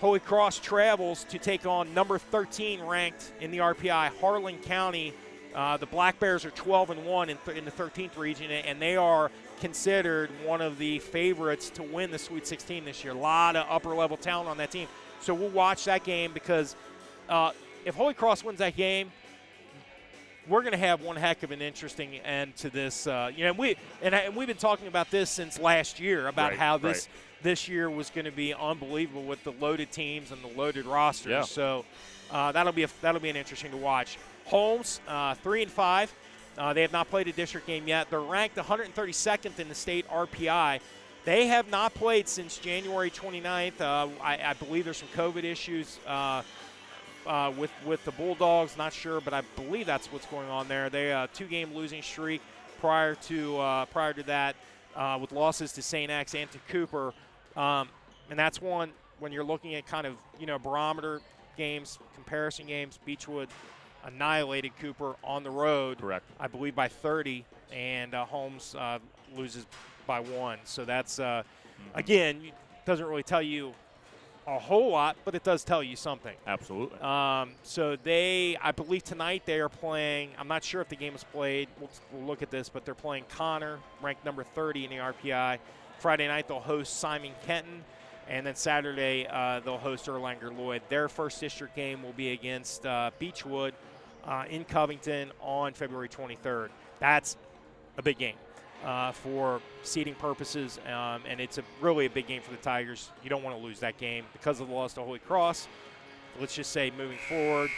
Holy Cross travels to take on number 13 ranked in the RPI, Harlan County. The Black Bears are 12-1 in the 13th region, and they are considered one of the favorites to win the Sweet 16 this year. A lot of upper-level talent on that team. So we'll watch that game because if Holy Cross wins that game, we're going to have one heck of an interesting end to this. We've been talking about this since last year about how this year was going to be unbelievable with the loaded teams and the loaded rosters. Yeah. So that'll be an interesting to watch. Holmes, 3-5. They have not played a district game yet. They're ranked 132nd in the state RPI. They have not played since January 29th. I believe there's some COVID issues with the Bulldogs. Not sure, but I believe that's what's going on there. They 2-game losing streak prior to that with losses to St. X and to Cooper, and that's one when you're looking at kind of barometer games, comparison games. Beechwood annihilated Cooper on the road, correct? I believe by 30, and Holmes loses by 1. So that's again, doesn't really tell you a whole lot, but it does tell you something. Absolutely. So I believe tonight they are playing. I'm not sure if the game is played. We'll look at this, but they're playing Connor, ranked number 30 in the RPI. Friday night they'll host Simon Kenton, and then Saturday they'll host Erlanger Lloyd. Their first district game will be against Beechwood in Covington on February 23rd. That's a big game for seeding purposes, and it's really a big game for the Tigers. You don't want to lose that game because of the loss to Holy Cross. Let's just say moving forward,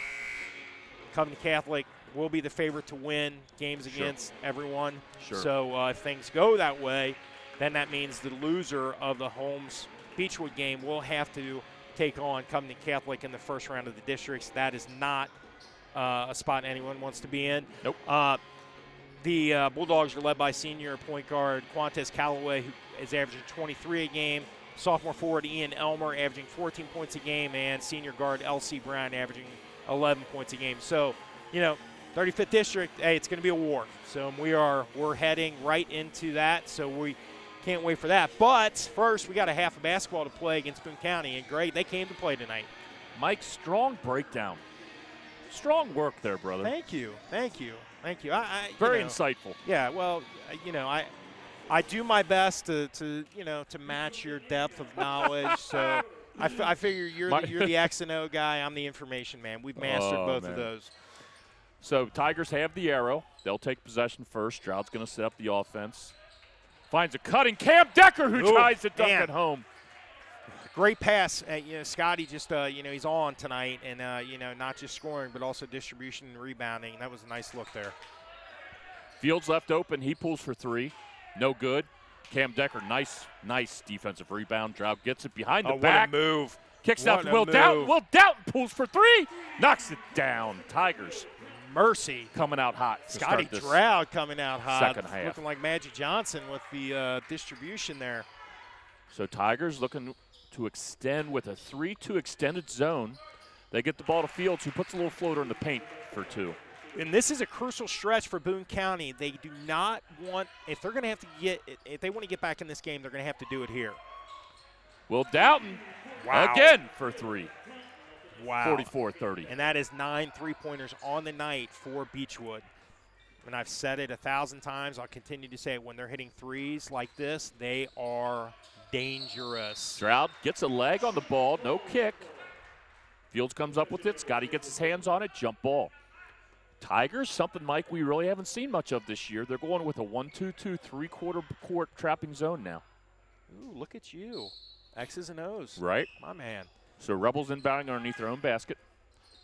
Covington Catholic will be the favorite to win games against everyone. Sure. So if things go that way, then that means the loser of the Holmes Beechwood game will have to take on Covington Catholic in the first round of the districts. That is not a spot anyone wants to be in. Nope. The Bulldogs are led by senior point guard Quantes Callaway, who is averaging 23 a game. Sophomore forward Ian Elmer averaging 14 points a game, and senior guard L.C. Brown averaging 11 points a game. So, 35th district, hey, it's going to be a war. So we're heading right into that. So we can't wait for that. But first, we got a half of basketball to play against Boone County, and great, they came to play tonight. Mike, strong breakdown. Strong work there, brother. Thank you. Very insightful. Yeah, well, I do my best to match your depth of knowledge. So I figure you're the X and O guy. I'm the information man. We've mastered both of those. So Tigers have the arrow. They'll take possession first. Stroud's going to set up the offense. Finds a cutting Cam Decker who tries to dunk it home. Great pass. Scotty just, he's on tonight, and, not just scoring, but also distribution and rebounding. That was a nice look there. Fields left open. He pulls for 3. No good. Cam Decker, nice defensive rebound. Stroud gets it behind the back. What a move. Kicks out to Will Doughton. Will Doughton pulls for 3. Knocks it down. Tigers. Mercy. Coming out hot. Scotty Stroud coming out hot. Second half. Looking like Magic Johnson with the distribution there. So Tigers looking to extend with a 3-2 extended zone. They get the ball to Fields, who puts a little floater in the paint for 2. And this is a crucial stretch for Boone County. They do not want, if they want to get back in this game, they're going to have to do it here. Will Doughton again for 3. Wow. 44-30. And that is 9 3-pointers on the night for Beechwood. And I've said it 1,000 times. I'll continue to say it. When they're hitting threes like this, they are dangerous. Stroud gets a leg on the ball, no kick. Fields comes up with it. Scotty gets his hands on it, jump ball. Tigers, something, Mike, we really haven't seen much of this year. They're going with a 1-2-2, 3-quarter court trapping zone now. Ooh, look at you. X's and O's. Right. My man. So Rebels inbounding underneath their own basket.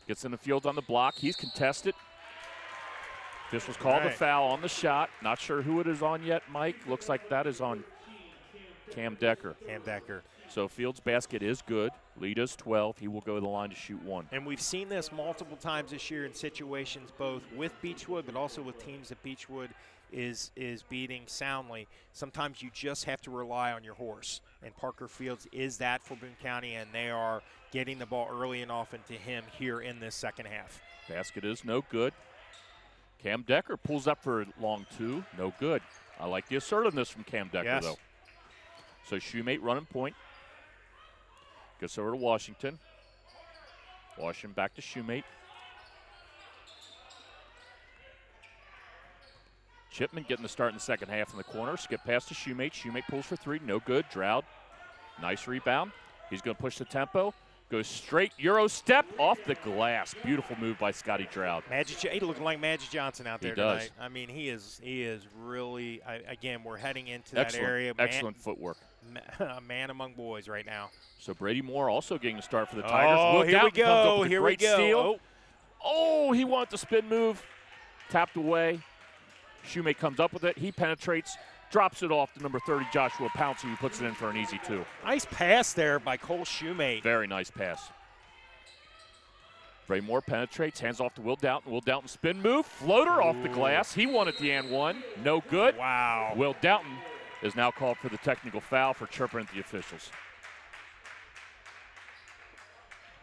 Gets in the Fields on the block. He's contested. Officials called the foul on the shot. Not sure who it is on yet, Mike. Looks like that is on Cam Decker. So Fields' basket is good. Lead is 12. He will go to the line to shoot 1. And we've seen this multiple times this year in situations both with Beechwood but also with teams that Beechwood is beating soundly. Sometimes you just have to rely on your horse. And Parker Fields is that for Boone County, and they are getting the ball early and often to him here in this second half. Basket is no good. Cam Decker pulls up for a long 2. No good. I like the assertiveness from Cam Decker, though. So Shoemate running point. Gets over to Washington. Washington back to Shoemate. Chipman getting the start in the second half in the corner. Skip pass to Shoemate. Shoemate pulls for 3. No good. Stroud. Nice rebound. He's going to push the tempo. Goes straight Euro step off the glass. Beautiful move by Scotty Stroud. He looking like Magic Johnson out there tonight. Does. I mean, he is really. Again, we're heading into that area. Excellent footwork. A man among boys right now. So Brady Moore also getting a start for the Tigers. Oh, here we go. Here we go. Steal. Oh, he wanted the spin move. Tapped away. Shoemate comes up with it. He penetrates. drops it off to number 30, Joshua Pouncey, who puts it in for an easy 2. Nice pass there by Cole Shoemate. Very nice pass. Braymore penetrates, hands off to Will Doughton. Will Doughton spin move, floater off the glass. He won at the and one. No good. Wow. Will Doughton is now called for the technical foul for chirping at the officials.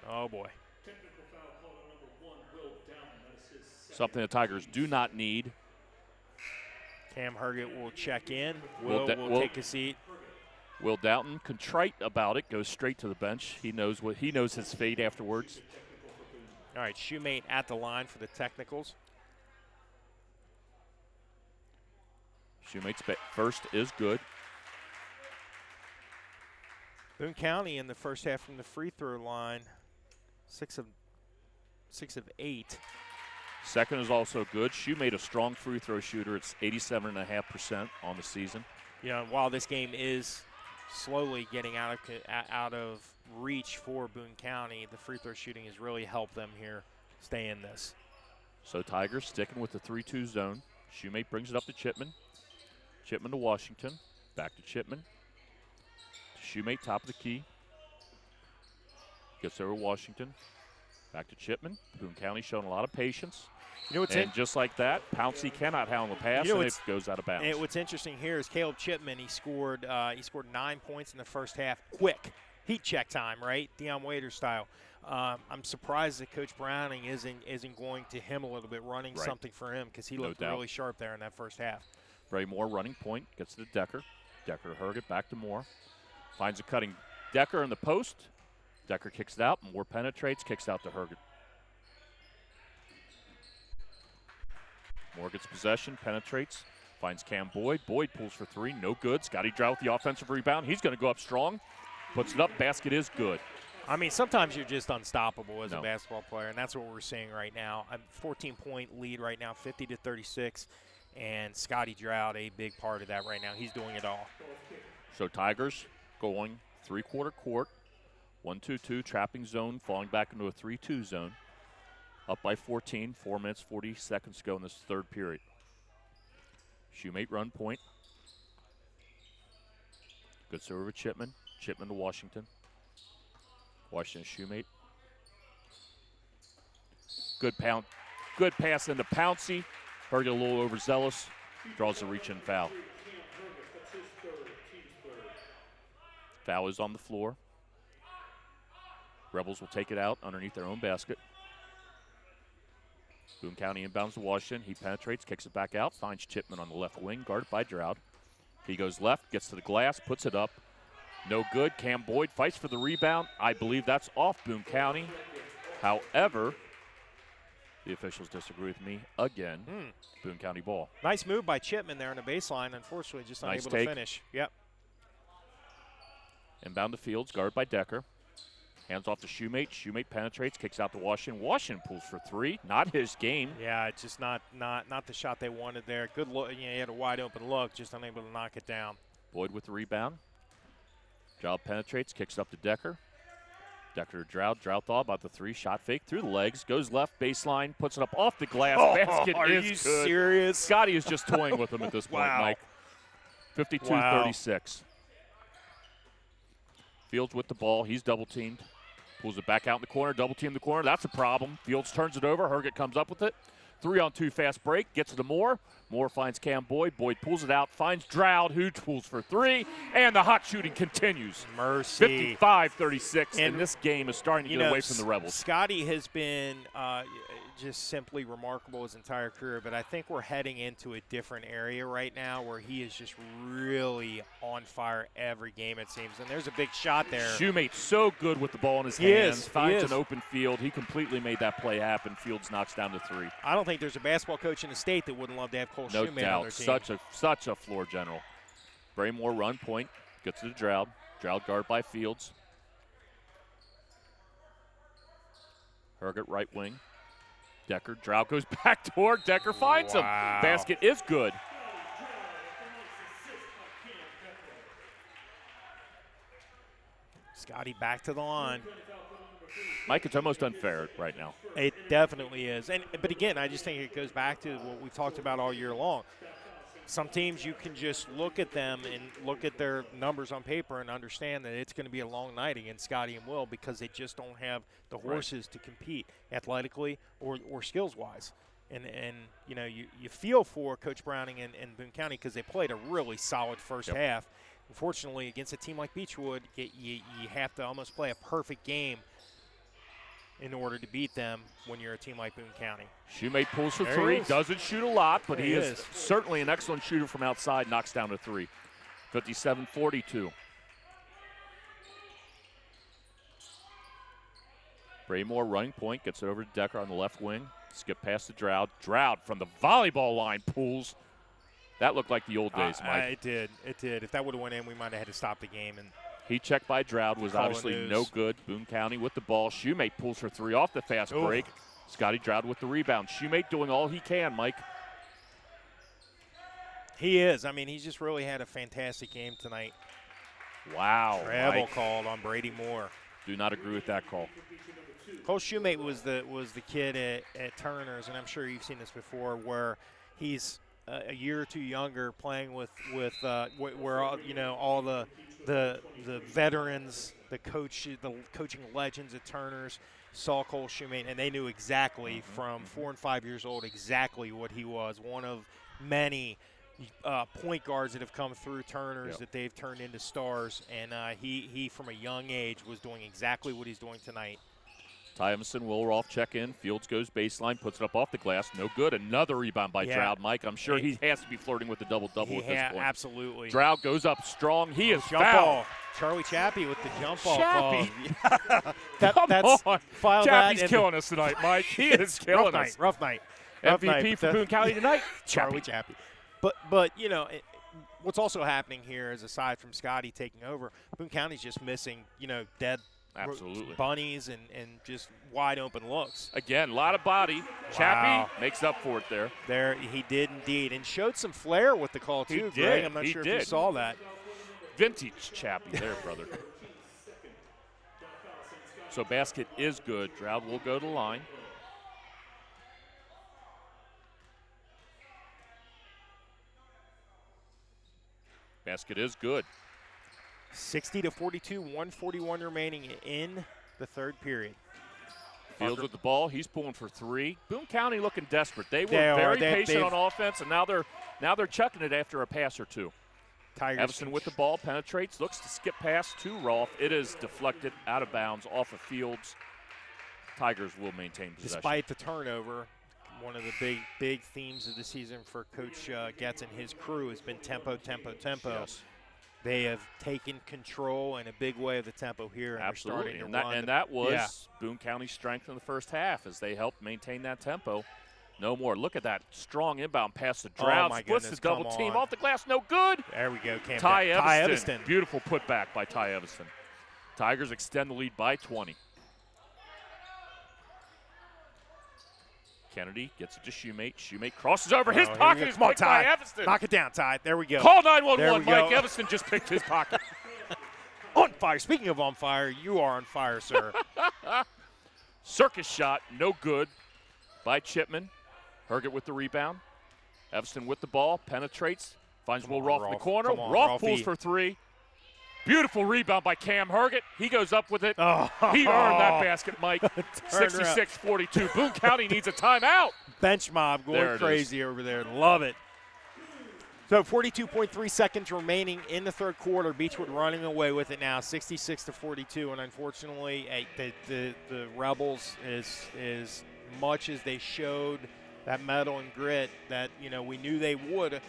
Oh, boy. Technical foul call on number 1, Will Downton. That is his second. Something the Tigers do not need. Cam Herget will check in. Will take a seat. Will Doughton, contrite about it, goes straight to the bench. He knows his fate afterwards. All right, Shoemate at the line for the technicals. Shoemate's first is good. Boone County in the first half from the free throw line, 6 of 8. Second is also good. Shoemate, a strong free throw shooter. It's 87.5% on the season. You know, while this game is slowly getting out of reach for Boone County, the free throw shooting has really helped them here stay in this. So Tigers sticking with the 3-2 zone. Shoemate brings it up to Chipman. Chipman to Washington. Back to Chipman. Shoemate, top of the key. Gets over Washington. Back to Chipman. Boone County showing a lot of patience. You know what's and just like that, Pouncey cannot handle the pass, and it goes out of bounds. And what's interesting here is Caleb Chipman. He scored 9 points in the first half. Quick heat check time, right? Deion Waiters style. I'm surprised that Coach Browning isn't going to him a little bit, running something for him, because he looked really sharp there in that first half. Braymore running point, gets to Decker. Decker to Herget, back to Moore. Finds a cutting Decker in the post. Decker kicks it out. Moore penetrates, kicks out to Herget. Moore gets possession, penetrates, finds Cam Boyd. Boyd pulls for 3, no good. Scotty Drow with the offensive rebound. He's going to go up strong. Puts it up, basket is good. I mean, sometimes you're just unstoppable as a basketball player, and that's what we're seeing right now. A 14-point lead right now, 50-36, and Scotty Drought, a big part of that right now. He's doing it all. So Tigers going three-quarter court, 1-2-2, trapping zone, falling back into a 3-2 zone. Up by 14, 4 minutes, 40 seconds to go in this third period. Shoemate run point. Good serve with Chipman. Chipman to Washington. Washington Shoemate. Good pass into Pouncey. Herget a little overzealous. Draws a reach-in foul. Foul is on the floor. Rebels will take it out underneath their own basket. Boone County inbounds to Washington. He penetrates, kicks it back out, finds Chipman on the left wing, guarded by Drought. He goes left, gets to the glass, puts it up. No good. Cam Boyd fights for the rebound. I believe that's off Boone County. However, the officials disagree with me again. Boone County ball. Nice move by Chipman there on the baseline. Unfortunately, just unable to finish. Yep. Inbound to Fields, guarded by Decker. Hands off to Shoemate. Shoemate penetrates, kicks out to Washington. Washington pulls for 3. Not his game. Yeah, it's just not the shot they wanted there. Good look. You know, he had a wide open look, just unable to knock it down. Boyd with the rebound. Drought penetrates, kicks it up to Decker. Decker to Drought. Drought thought about the 3. Shot fake through the legs. Goes left baseline. Puts it up off the glass. Basket are is you good. serious? Scotty is just toying with him at this point, Mike. 52-36. Fields with the ball. He's double teamed. Pulls it back out in the corner. Double team the corner. That's a problem. Fields turns it over. Herget comes up with it. 3-on-2 fast break. Gets it to Moore. Moore finds Cam Boyd. Boyd pulls it out. Finds Drought, who pulls for 3. And the hot shooting continues. Mercy. 55-36. And this game is starting to get away from the Rebels. Scotty has been just simply remarkable his entire career, but I think we're heading into a different area right now where he is just really on fire every game, it seems. And there's a big shot there. Shoemate's so good with the ball in his hands. Finds an open field. He completely made that play happen. Fields knocks down to 3. I don't think there's a basketball coach in the state that wouldn't love to have Cole Shoemate on their team. No doubt. Such a floor general. Braymore run point. Gets to the Drought. Drought guard by Fields. Herget right wing. Decker. Drought goes back toward. Decker finds him. Basket is good. Scotty back to the line. Mike, it's almost unfair right now. It definitely is. But again, I just think it goes back to what we've talked about all year long. some teams you can just look at them and look at their numbers on paper and understand that it's going to be a long night against Scotty and Will because they just don't have the horses to compete athletically or skills-wise. And you know, you feel for Coach Browning and Boone County because they played a really solid first half. Unfortunately, against a team like Beechwood, you have to almost play a perfect game in order to beat them when you're a team like Boone County. Shoemate pulls for three, doesn't shoot a lot, but he is certainly an excellent shooter from outside, knocks down to three. 57-42. Braymore running point, gets it over to Decker on the left wing. Skip past the Drought. Drought from the volleyball line pulls. That looked like the old days, Mike. It did. If that would have went in, we might have had to stop the game. And heat check by Drought was obviously no good. Boone County with the ball. Shoemate pulls for three off the fast break. Scotty Drought with the rebound. Shoemate doing all he can, Mike. He is. I mean, he's just really had a fantastic game tonight. Wow. Travel called on Brady Moore. Do not agree with that call. Cole Shoemate was the kid at Turner's, and I'm sure you've seen this before, where he's a year or two younger, playing with where all the veterans, the coaching legends at Turner's saw Cole Shoemate, and they knew exactly from 4 and 5 years old exactly what he was. One of many point guards that have come through Turner's that they've turned into stars, and he from a young age was doing exactly what he's doing tonight. Ty Emerson, Wilroff check in. Fields goes baseline, puts it up off the glass. No good. Another rebound by Drought, Mike. I'm sure he has to be flirting with the double-double at this point. Absolutely. Drought goes up strong. He is jump fouled. Ball. Charlie Chappie with the jump ball. Chappie. Come on. Chappie's killing us tonight, Mike. He is killing us. Rough night. MVP for Boone County tonight. Charlie Chappie. But you know, what's also happening here is, aside from Scotty taking over, Boone County's just missing, dead bunnies and just wide open looks. Again, a lot of body. Chappie makes up for it there. There, he did indeed, and showed some flair with the call too. Greg, I'm not sure if you saw that. Vintage Chappie there, brother. So basket is good. Drought will go to the line. Basket is good. 60-42, 141 remaining in the third period. Fields with the ball. He's pulling for three. Boone County looking desperate. They were very patient on offense, and now they're chucking it after a pass or two. Everson with the ball, penetrates, looks to skip past to Rolfe. It is deflected out of bounds off of Fields. Tigers will maintain possession. Despite the turnover, one of the big themes of the season for Coach Getz and his crew has been tempo. Yes. They have taken control in a big way of the tempo here. And absolutely, and that was Boone County's strength in the first half as they helped maintain that tempo. No more. Look at that strong inbound pass to Drought. Splits the double team off the glass. No good. There we go. Ty Evanston. Beautiful putback by Ty Evanston. Tigers extend the lead by 20. Kennedy gets it to Shoemate. Shoemate crosses over his pocket. Is picked by Evanston. Knock it down, Ty. There we go. Call 911. Mike Evanston just picked his pocket. On fire. Speaking of on fire, you are on fire, sir. Circus shot. No good by Chipman. Herget with the rebound. Evanston with the ball. Penetrates. Finds Will Rolfe in the corner. Rolfe pulls for three. Beautiful rebound by Cam Herget. He goes up with it. He earned that basket, Mike. 66-42. Boone County needs a timeout. Bench mob going crazy over there. Love it. So 42.3 seconds remaining in the third quarter. Beechwood running away with it now, 66-42. And unfortunately, the Rebels, as much as they showed that mettle and grit that we knew they would,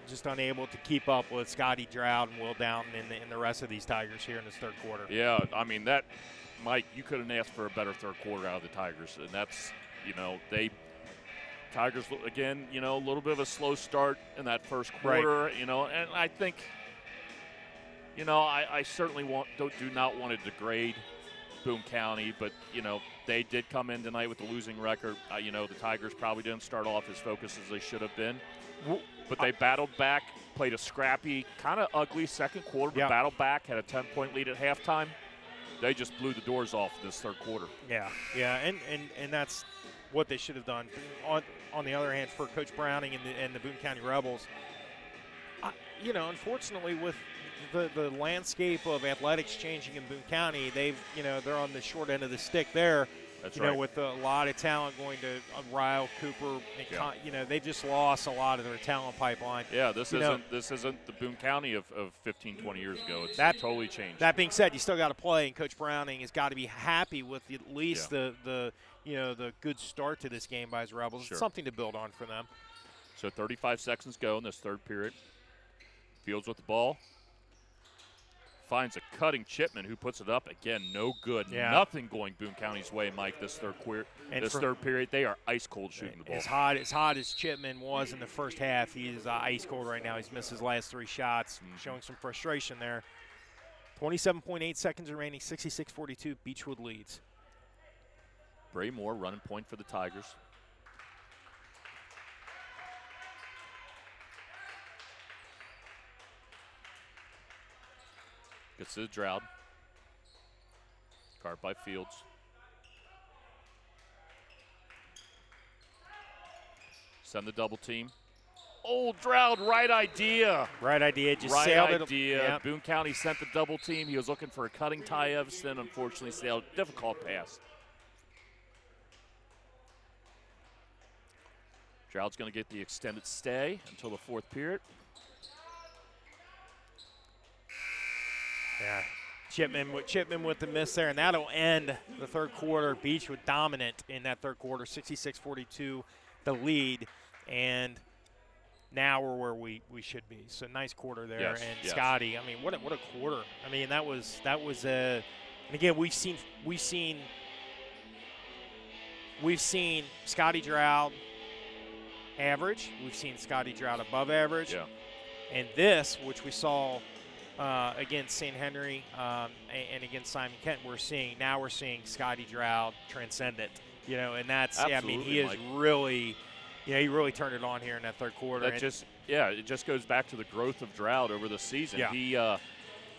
just unable to keep up with Scotty Drought and Will Downton and the rest of these Tigers here in this third quarter. Yeah, I mean, Mike, you couldn't ask for a better third quarter out of the Tigers. And that's, Tigers, again, a little bit of a slow start in that first quarter, and I think, I certainly do not want to degrade Boone County, but, they did come in tonight with a losing record. The Tigers probably didn't start off as focused as they should have been. But they battled back, played a scrappy, kind of ugly second quarter, but battled back, had a 10-point lead at halftime. They just blew the doors off this third quarter. Yeah, and that's what they should have done. On the other hand, for Coach Browning and the Boone County Rebels, you know, unfortunately, with the landscape of athletics changing in Boone County, they're on the short end of the stick there. That's you right. know, with a lot of talent going to Ryle, Cooper, and you know, they've just lost a lot of their talent pipeline. Yeah, this isn't the Boone County of 15, 20 years ago. It's totally changed. That being said, you still got to play, and Coach Browning has got to be happy with at least the good start to this game by his Rebels. Sure. It's something to build on for them. So 35 seconds go in this third period. Fields with the ball. Finds a cutting Chipman who puts it up. Again, no good. Yeah. Nothing going Boone County's way, Mike, this third period. They are ice cold shooting the ball. As hot as Chipman was in the first half, he is ice cold right now. He's missed his last 3 shots, showing some frustration there. 27.8 seconds remaining, 66-42. Beechwood leads. Bray Moore running point for the Tigers. Gets to the Drought. Guard by Fields. Send the double team. Oh, Drought, right idea. Right idea. Just right sailed it. idea. Yep. Boone County sent the double team. He was looking for a cutting Ty Evanston. Unfortunately, sailed. Difficult pass. Droud's going to get the extended stay until the fourth period. Yeah. Chipman with the miss there, and that'll end the third quarter. Beechwood dominant in that third quarter, 66-42, the lead, and now we're where we should be. So nice quarter there, yes, and yes. Scotty. I mean, what a quarter. I mean, that was and again we've seen Scotty Drought average. We've seen Scotty Drought above average. Yeah. And this, which we saw against St. Henry and against Simon Kent, we're seeing Scotty Drought transcendent. You know, and that's Absolutely, I mean, he is Mike. really, he really turned it on here in that third quarter. It just goes back to the growth of Drought over the season. Yeah.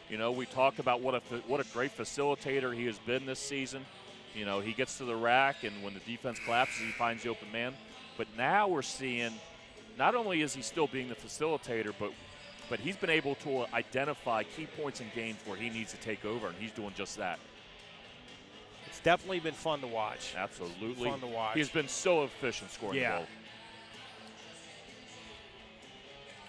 He, we talk about what a great facilitator he has been this season. You know, he gets to the rack, and when the defense collapses, he finds the open man. But now we're seeing, not only is he still being the facilitator, but he's been able to identify key points in games where he needs to take over, and he's doing just that. It's definitely been fun to watch. Absolutely. Fun to watch. He's been so efficient scoring the goal.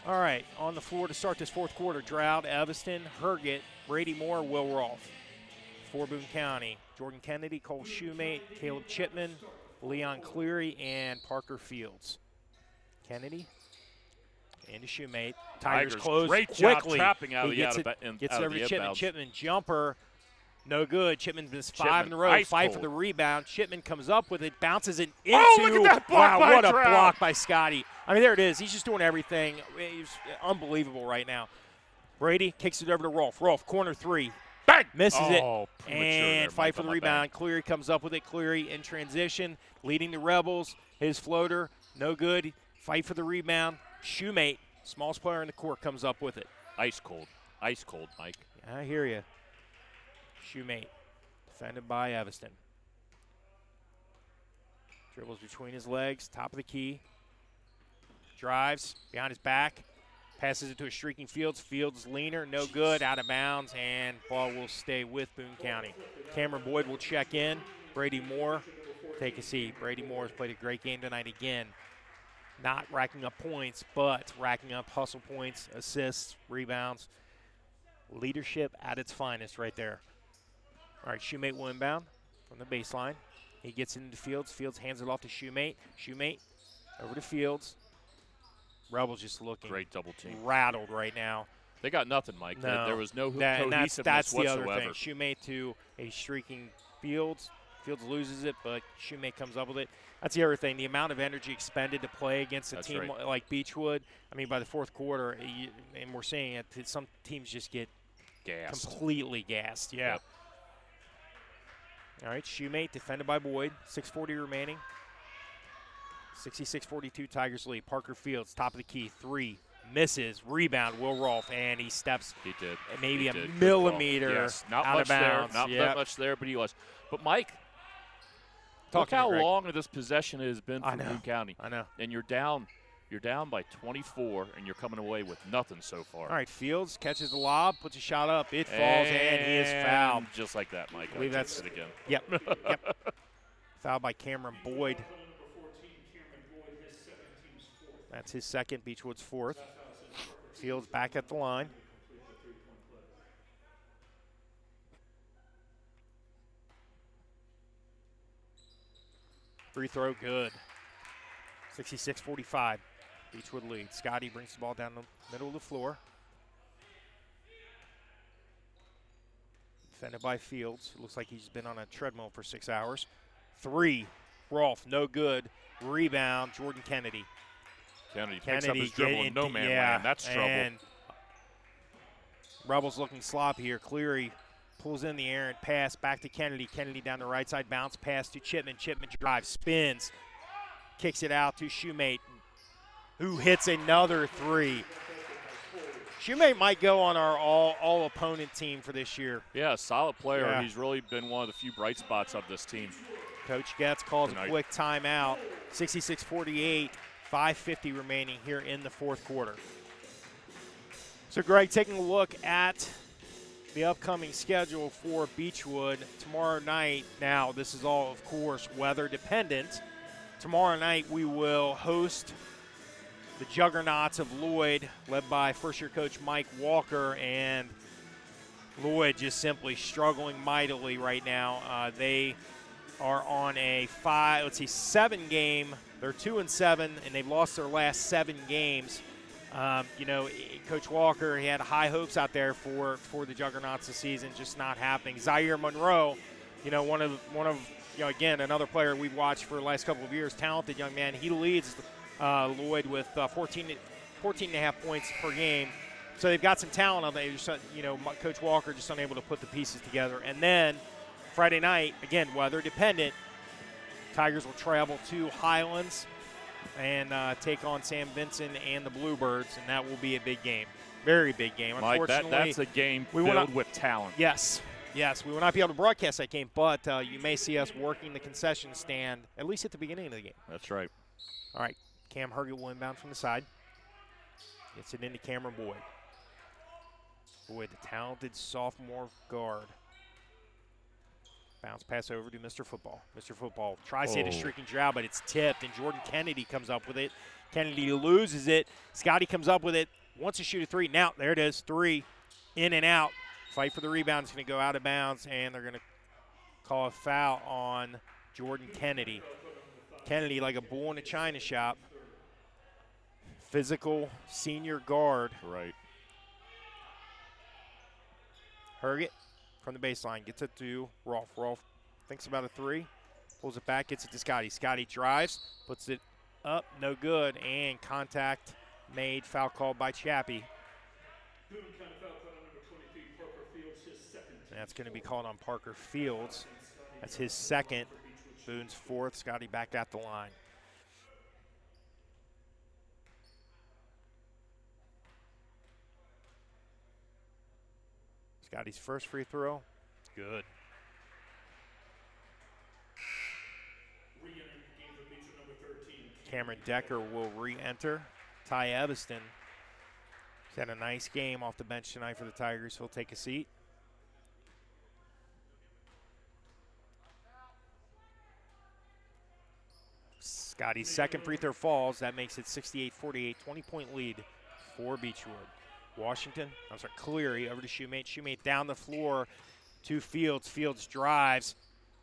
All right, on the floor to start this fourth quarter, Drought, Evanston, Herget, Brady Moore, Will Rolfe. For Boone County, Jordan Kennedy, Cole Shoemate, Caleb Chipman, Leon Cleary, and Parker Fields. Kennedy into Shoemate. Tigers close great quickly. Job trapping out he of gets the gets out it of over the to Chipman. inbounds. Chipman jumper, no good. Chipman missed 5 Chipman, in a row. ice Fight cold. for the rebound. Chipman comes up with it, bounces it into. Oh, look at that block by what a Drought. block by Scotty. I mean, there it is. He's just doing everything. He's unbelievable right now. Brady kicks it over to Rolfe. Rolfe, corner 3. Bang! Misses it. Premature And there, fight Mike, for on the my rebound. bad. Cleary comes up with it. Cleary in transition, leading the Rebels. His floater, no good. Fight for the rebound. Shoemate, smallest player in the court, comes up with it. Ice cold, Mike. I hear you. Shoemate, defended by Evanston. Dribbles between his legs, top of the key. Drives behind his back. Passes it to a streaking Fields. Fields leaner, no good, out of bounds, and ball will stay with Boone County. Cameron Boyd will check in. Brady Moore, take a seat. Brady Moore has played a great game tonight again. Not racking up points, but racking up hustle points, assists, rebounds. Leadership at its finest right there. All right, Shoemate will inbound from the baseline. He gets into Fields. Fields hands it off to Shoemate. Shoemate over to Fields. Rebels just looking Great double team. rattled right now. They got nothing, Mike. No. There was no And cohesiveness that's the whatsoever. other thing. Shoemate to a streaking Fields. Fields loses it, but Shoemate comes up with it. That's the other thing. The amount of energy expended to play against a That's team right. like Beechwood. I mean, by the fourth quarter, and we're seeing it, some teams just get Gassed. completely gassed. Yeah. Yep. All right, Shoemate defended by Boyd. 6:40 remaining. 66-42 Tigers lead. Parker Fields, top of the key, 3. Misses, rebound, Will Rolfe, and he steps He did. maybe He a did. Good millimeter call. Yes. Not out much of bounds. there. Not that much there, but he was. But, Mike, look Talk to me, how Greg. long this possession has been I for know. Boone County. I know. And you're down You're down by 24, and you're coming away with nothing so far. All right, Fields catches the lob, puts a shot up. It falls, and he is fouled. Just like that, Mike. I believe that's it again. Yep. Yep. Fouled by Cameron Boyd. That's his second, Beechwood's fourth. Fields back at the line. Free throw, good. 66-45. Beechwood leads. Scotty brings the ball down the middle of the floor. Defended by Fields. It looks like he's been on a treadmill for 6 hours. Three. Rolf, no good. Rebound, Jordan Kennedy. Kennedy picks up his dribble in no man land. That's trouble. And Rebels looking sloppy here. Cleary pulls in the air and pass back to Kennedy. Kennedy down the right side, bounce pass to Chipman. Chipman drives, spins, kicks it out to Shoemate, who hits another three. Shoemate might go on our all-opponent team for this year. Yeah, solid player. Yeah. He's really been one of the few bright spots of this team. Coach Getz calls a quick timeout. 66-48, 5:50 remaining here in the fourth quarter. So, Greg, taking a look at the upcoming schedule for Beechwood tomorrow night. Now, this is all, of course, weather dependent. Tomorrow night we will host the Juggernauts of Lloyd, led by first-year coach Mike Walker, and Lloyd just simply struggling mightily right now. They are on a 7-game. They're 2-7, and they've lost their last 7 games. Coach Walker, he had high hopes out there for the Juggernauts this season, just not happening. Zaire Monroe, one of again, another player we've watched for the last couple of years, talented young man. He leads Lloyd with 14 and a half points per game. So they've got some talent on there. Coach Walker just unable to put the pieces together. And then Friday night, again, weather dependent, Tigers will travel to Highlands and take on Sam Vincent and the Bluebirds, and that will be a big game. Very big game. Mike, Unfortunately, that's a game filled with talent. Yes, we will not be able to broadcast that game, but you may see us working the concession stand, at least at the beginning of the game. That's right. All right, Cam Herget will inbound from the side. Gets it into Cameron Boyd. Boyd, the talented sophomore guard. Bounce pass over to Mr. Football. Mr. Football tries to hit a streaking drought, but it's tipped, and Jordan Kennedy comes up with it. Kennedy loses it. Scotty comes up with it, wants to shoot a three. Now, there it is, three, in and out. Fight for the rebound. It's going to go out of bounds, and they're going to call a foul on Jordan Kennedy. Kennedy, like a bull in a china shop. Physical senior guard. Right. Herget from the baseline gets it to Rolf. Rolf thinks about a three, pulls it back, gets it to Scotty. Scotty drives, puts it up, no good, and contact made, foul called by Chappie. That's going to be called on Parker Fields. That's his second. Boone's fourth. Scotty back at the line. Scotty's first free throw, good. Cameron Decker will re-enter. Ty Eviston has had a nice game off the bench tonight for the Tigers. He'll take a seat. Scotty's second free throw falls. That makes it 68-48, 20-point lead for Beechwood. Cleary over to Shoemate. Shoemate down the floor to Fields. Fields drives.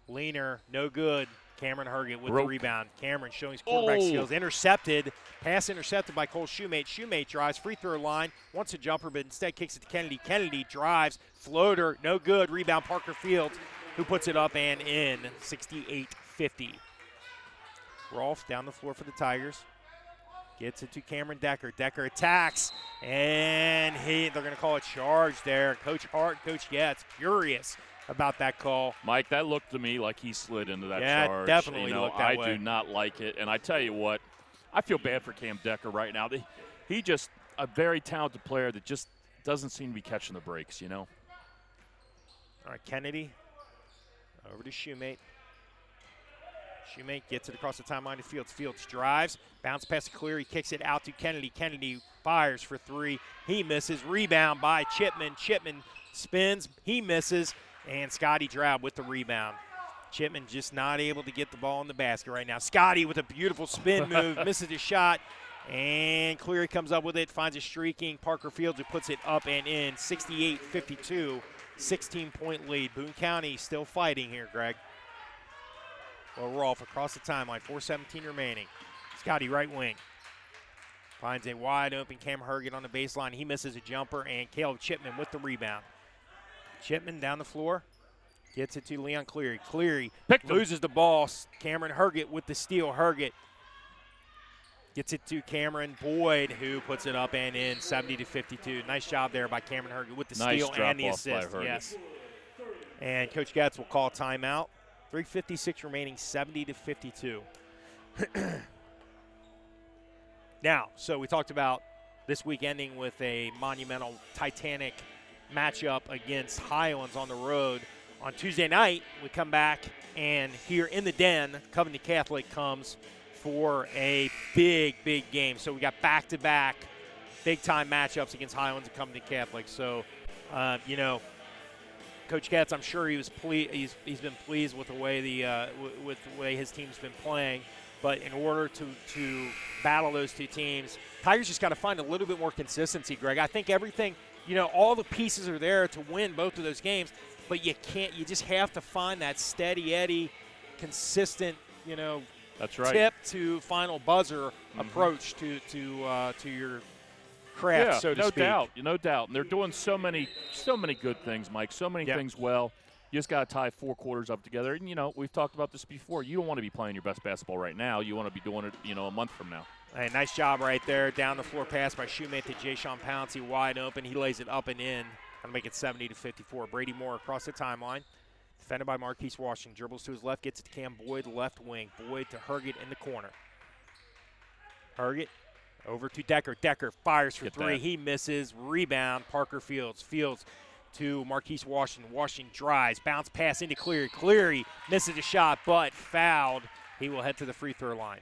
Leaner, no good. Cameron Herget with the rebound. Cameron showing his quarterback skills. Intercepted. Pass intercepted by Cole Shoemate. Shoemate drives. Free throw line. Wants a jumper, but instead kicks it to Kennedy. Kennedy drives. Floater, no good. Rebound Parker Fields, who puts it up and in. 68-50. Rolf down the floor for the Tigers. Gets it to Cameron Decker. Decker attacks, and they're going to call a charge there. Coach Hart, Coach Getz, furious about that call. Mike, that looked to me like he slid into that charge. Yeah, definitely looked that way. I do not like it, and I tell you what, I feel bad for Cam Decker right now. He just a very talented player that just doesn't seem to be catching the breaks, All right, Kennedy over to Shoemate. Shoemate gets it across the timeline to Fields. Fields drives, bounce pass to Cleary, kicks it out to Kennedy. Kennedy fires for three. He misses. Rebound by Chipman. Chipman spins. He misses. And Scotty Droud with the rebound. Chipman just not able to get the ball in the basket right now. Scotty with a beautiful spin move, misses his shot. And Cleary comes up with it, finds a streaking Parker Fields who puts it up and in. 68-52, 16-point lead. Boone County still fighting here, Greg. Well, Rolfe across the timeline, 4:17 remaining. Scotty right wing. Finds a wide open Cam Herget on the baseline. He misses a jumper, and Caleb Chipman with the rebound. Chipman down the floor. Gets it to Leon Cleary. Cleary loses the ball. Cameron Herget with the steal. Herget gets it to Cameron Boyd, who puts it up and in, 70-52. Nice job there by Cameron Herget with the steal and the assist. Yes. And Coach Getz will call timeout. 3:56 remaining, 70-52. Now, so we talked about this week ending with a monumental Titanic matchup against Highlands on the road. On Tuesday night, we come back, and here in the Den, Covington Catholic comes for a big, big game. So we got back-to-back big-time matchups against Highlands and Covington Catholic. So, Coach Katz, I'm sure he was he's been pleased with the way with the way his team's been playing. But in order to battle those two teams, Tigers just got to find a little bit more consistency, Greg. I think everything, all the pieces are there to win both of those games. But you just have to find that steady Eddie, consistent, that's right, tip to final buzzer approach to your craft, so to speak. No doubt. And they're doing so many good things, Mike, so many things well. You just got to tie 4 quarters up together. And, we've talked about this before. You don't want to be playing your best basketball right now. You want to be doing it, a month from now. Hey, nice job right there. Down the floor pass by Shoemate to Jay Sean Pouncey, wide open. He lays it up and in. Going to make it 70-54. Brady Moore across the timeline. Defended by Marquise Washington. Dribbles to his left, gets it to Cam Boyd, left wing. Boyd to Herget in the corner. Herget over to Decker. Decker fires for three. He misses. Rebound, Parker Fields. Fields to Marquise Washington. Washington drives. Bounce pass into Cleary. Cleary misses a shot, but fouled. He will head to the free throw line.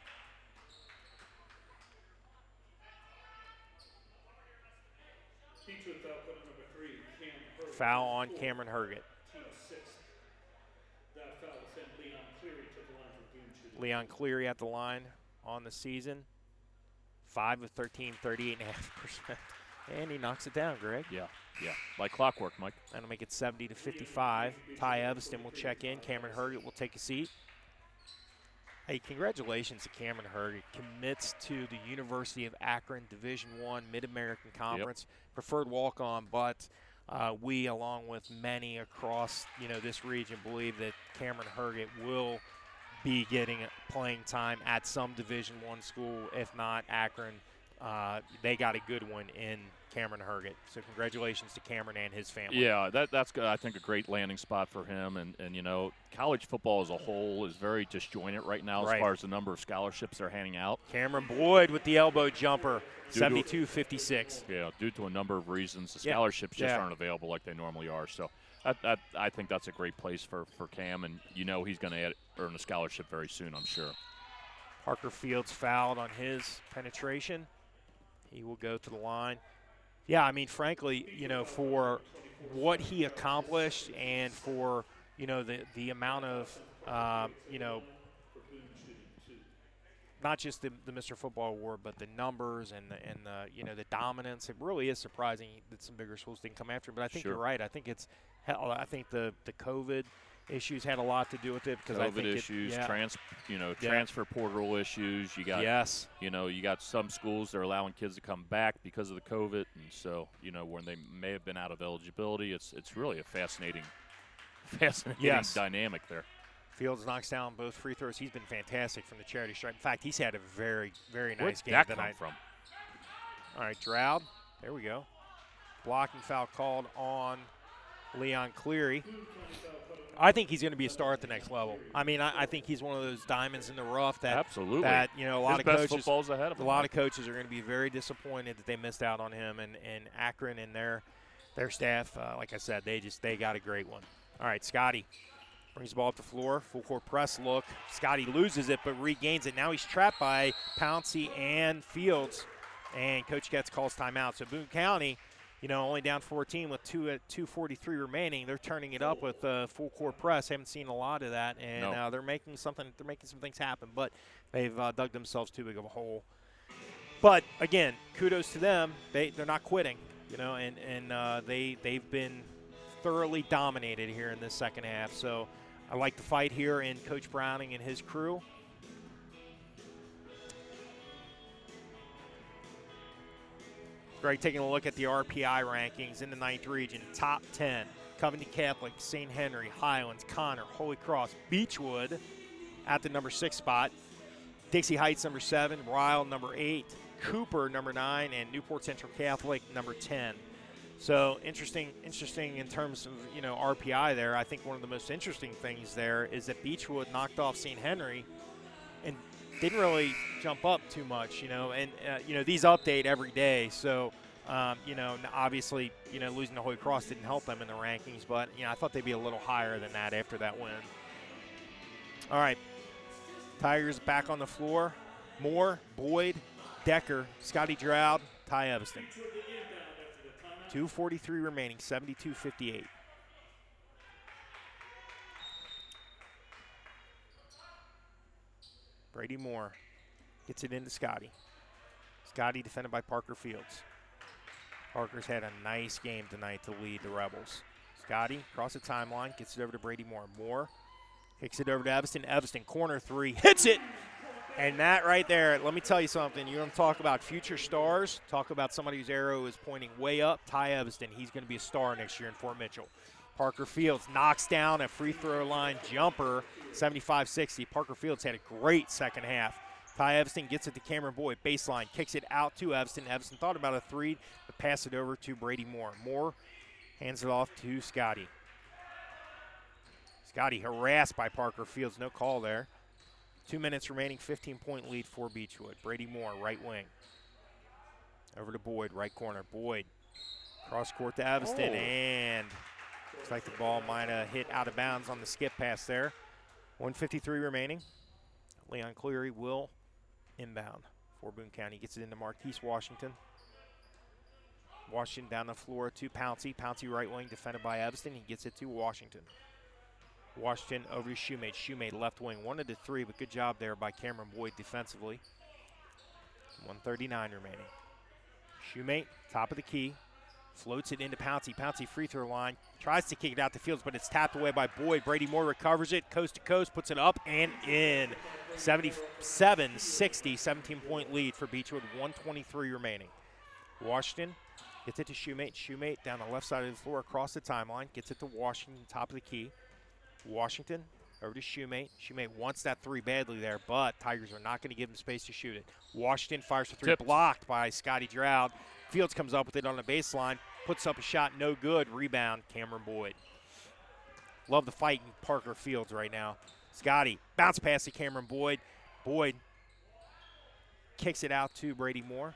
Foul on Cameron Herget. Leon Cleary at the line on the season. 5 of 13, 38.5%. And he knocks it down, Greg. Yeah. Like clockwork, Mike. That'll make it 70-55. Ty Evanston will check in. Cameron Herget will take a seat. Hey, congratulations to Cameron Herget. Commits to the University of Akron Division I Mid-American Conference. Preferred walk-on, but we, along with many across this region, believe that Cameron Herget will be getting playing time at some Division I school, if not Akron. They got a good one in Cameron Herget. So congratulations to Cameron and his family. Yeah, that's I think a great landing spot for him. And college football as a whole is very disjointed right now as far as the number of scholarships they're handing out. Cameron Boyd with the elbow jumper, 72-56. Yeah, due to a number of reasons, the scholarships just aren't available like they normally are. So I think that's a great place for Cam, and he's going to earn a scholarship very soon, I'm sure. Parker Fields fouled on his penetration. He will go to the line. Yeah, I mean, frankly, for what he accomplished and for, the amount of, not just the Mr. Football Award, but the numbers and the dominance. It really is surprising that some bigger schools didn't come after him. But I think you're right. I think the COVID issues had a lot to do with it because COVID issues, transfer portal issues. You got you got some schools that are allowing kids to come back because of the COVID, and so when they may have been out of eligibility, it's really a fascinating dynamic there. Fields knocks down both free throws. He's been fantastic from the charity stripe. In fact, he's had a very, very nice game tonight. Where'd that come from? All right, Droud. There we go. Blocking foul called on Leon Cleary. I think he's going to be a star at the next level. I mean, I think he's one of those diamonds in the rough that absolutely that a lot of coaches football's ahead of him. A lot of coaches are going to be very disappointed that they missed out on him, and Akron and their staff, like I said, they got a great one. All right, Scotty Brings the ball up the floor, full court press look. Scotty loses it but regains it. Now he's trapped by Pouncey and Fields, and Coach Getz calls timeout. So Boone County, only down 14 with 2:43 remaining. They're turning it up with full court press. Haven't seen a lot of that, and they're making some things happen. But they've dug themselves too big of a hole. But again, kudos to them. They're not quitting, and they've been thoroughly dominated here in this second half. So I like the fight here in Coach Browning and his crew. Greg, taking a look at the RPI rankings in the 9th region, top 10. Covington Catholic, St. Henry, Highlands, Connor, Holy Cross, Beechwood at the number 6 spot. Dixie Heights, number 7. Ryle, number 8. Cooper, number 9. And Newport Central Catholic, number 10. So interesting in terms of, RPI there. I think one of the most interesting things there is that Beechwood knocked off St. Henry and didn't really jump up too much, and, these update every day. So, obviously, losing to Holy Cross didn't help them in the rankings, but, I thought they'd be a little higher than that after that win. All right, Tigers back on the floor. Moore, Boyd, Decker, Scotty Droud, Ty Evanston. 2:43 remaining, 72-58. Brady Moore gets it into Scotty. Scotty defended by Parker Fields. Parker's had a nice game tonight to lead the Rebels. Scotty across the timeline, gets it over to Brady Moore. Moore kicks it over to Evanston. Evanston, corner 3, hits it! And that right there, let me tell you something. You want to talk about future stars, talk about somebody whose arrow is pointing way up. Ty Evanston, he's going to be a star next year in Fort Mitchell. Parker Fields knocks down a free throw line jumper, 75-60. Parker Fields had a great second half. Ty Evanston gets it to Cameron Boyd, baseline, kicks it out to Evanston. Evanston thought about a 3, but passed it over to Brady Moore. Moore hands it off to Scotty. Scotty harassed by Parker Fields, no call there. 2 minutes remaining, 15-point lead for Beechwood. Brady Moore, right wing. Over to Boyd, right corner. Boyd, cross court to Evanston, and looks like the ball might have hit out of bounds on the skip pass there. 1:53 remaining. Leon Cleary will inbound for Boone County. Gets it into Marquise Washington. Washington down the floor to Pouncey. Pouncey right wing, defended by Evanston. He gets it to Washington. Washington over to Shoemate. Shoemate left wing, 1 of the 3, but good job there by Cameron Boyd defensively. 1:39 remaining. Shoemate, top of the key, floats it into Pouncey. Pouncey free throw line, tries to kick it out the fields, but it's tapped away by Boyd. Brady Moore recovers it, coast to coast, puts it up and in. 77-60, 17-point lead for Beechwood, 1:23 remaining. Washington gets it to Shoemate. Shoemate down the left side of the floor across the timeline, gets it to Washington, top of the key. Washington over to Shoemate. Shoemate wants that 3 badly there, but Tigers are not going to give him space to shoot it. Washington fires the 3, blocked by Scotty Droud. Fields comes up with it on the baseline, puts up a shot, no good. Rebound, Cameron Boyd. Love the fight in Parker Fields right now. Scotty, bounce pass to Cameron Boyd. Boyd kicks it out to Brady Moore.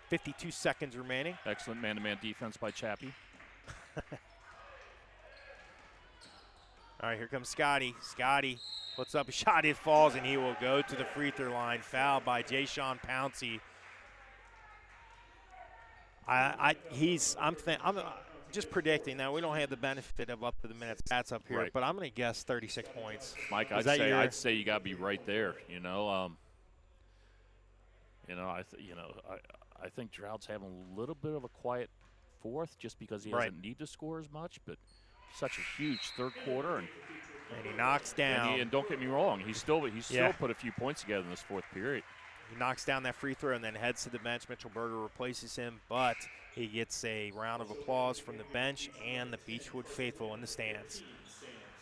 52 seconds remaining. Excellent man-to-man defense by Chappie. All right, here comes Scotty. Scotty puts up a shot, it falls, and he will go to the free throw line. Foul by Jay-Sean Pouncey. I'm just predicting. Now, we don't have the benefit of up to the minute stats up here, right, but I'm going to guess 36 points. Mike, I'd say you got to be right there. I think Droud's having a little bit of a quiet fourth just because he doesn't need to score as much, but such a huge third quarter, and he knocks down. And don't get me wrong, he's still put a few points together in this fourth period. He knocks down that free throw and then heads to the bench. Mitchell Berger replaces him, but he gets a round of applause from the bench and the Beechwood faithful in the stands.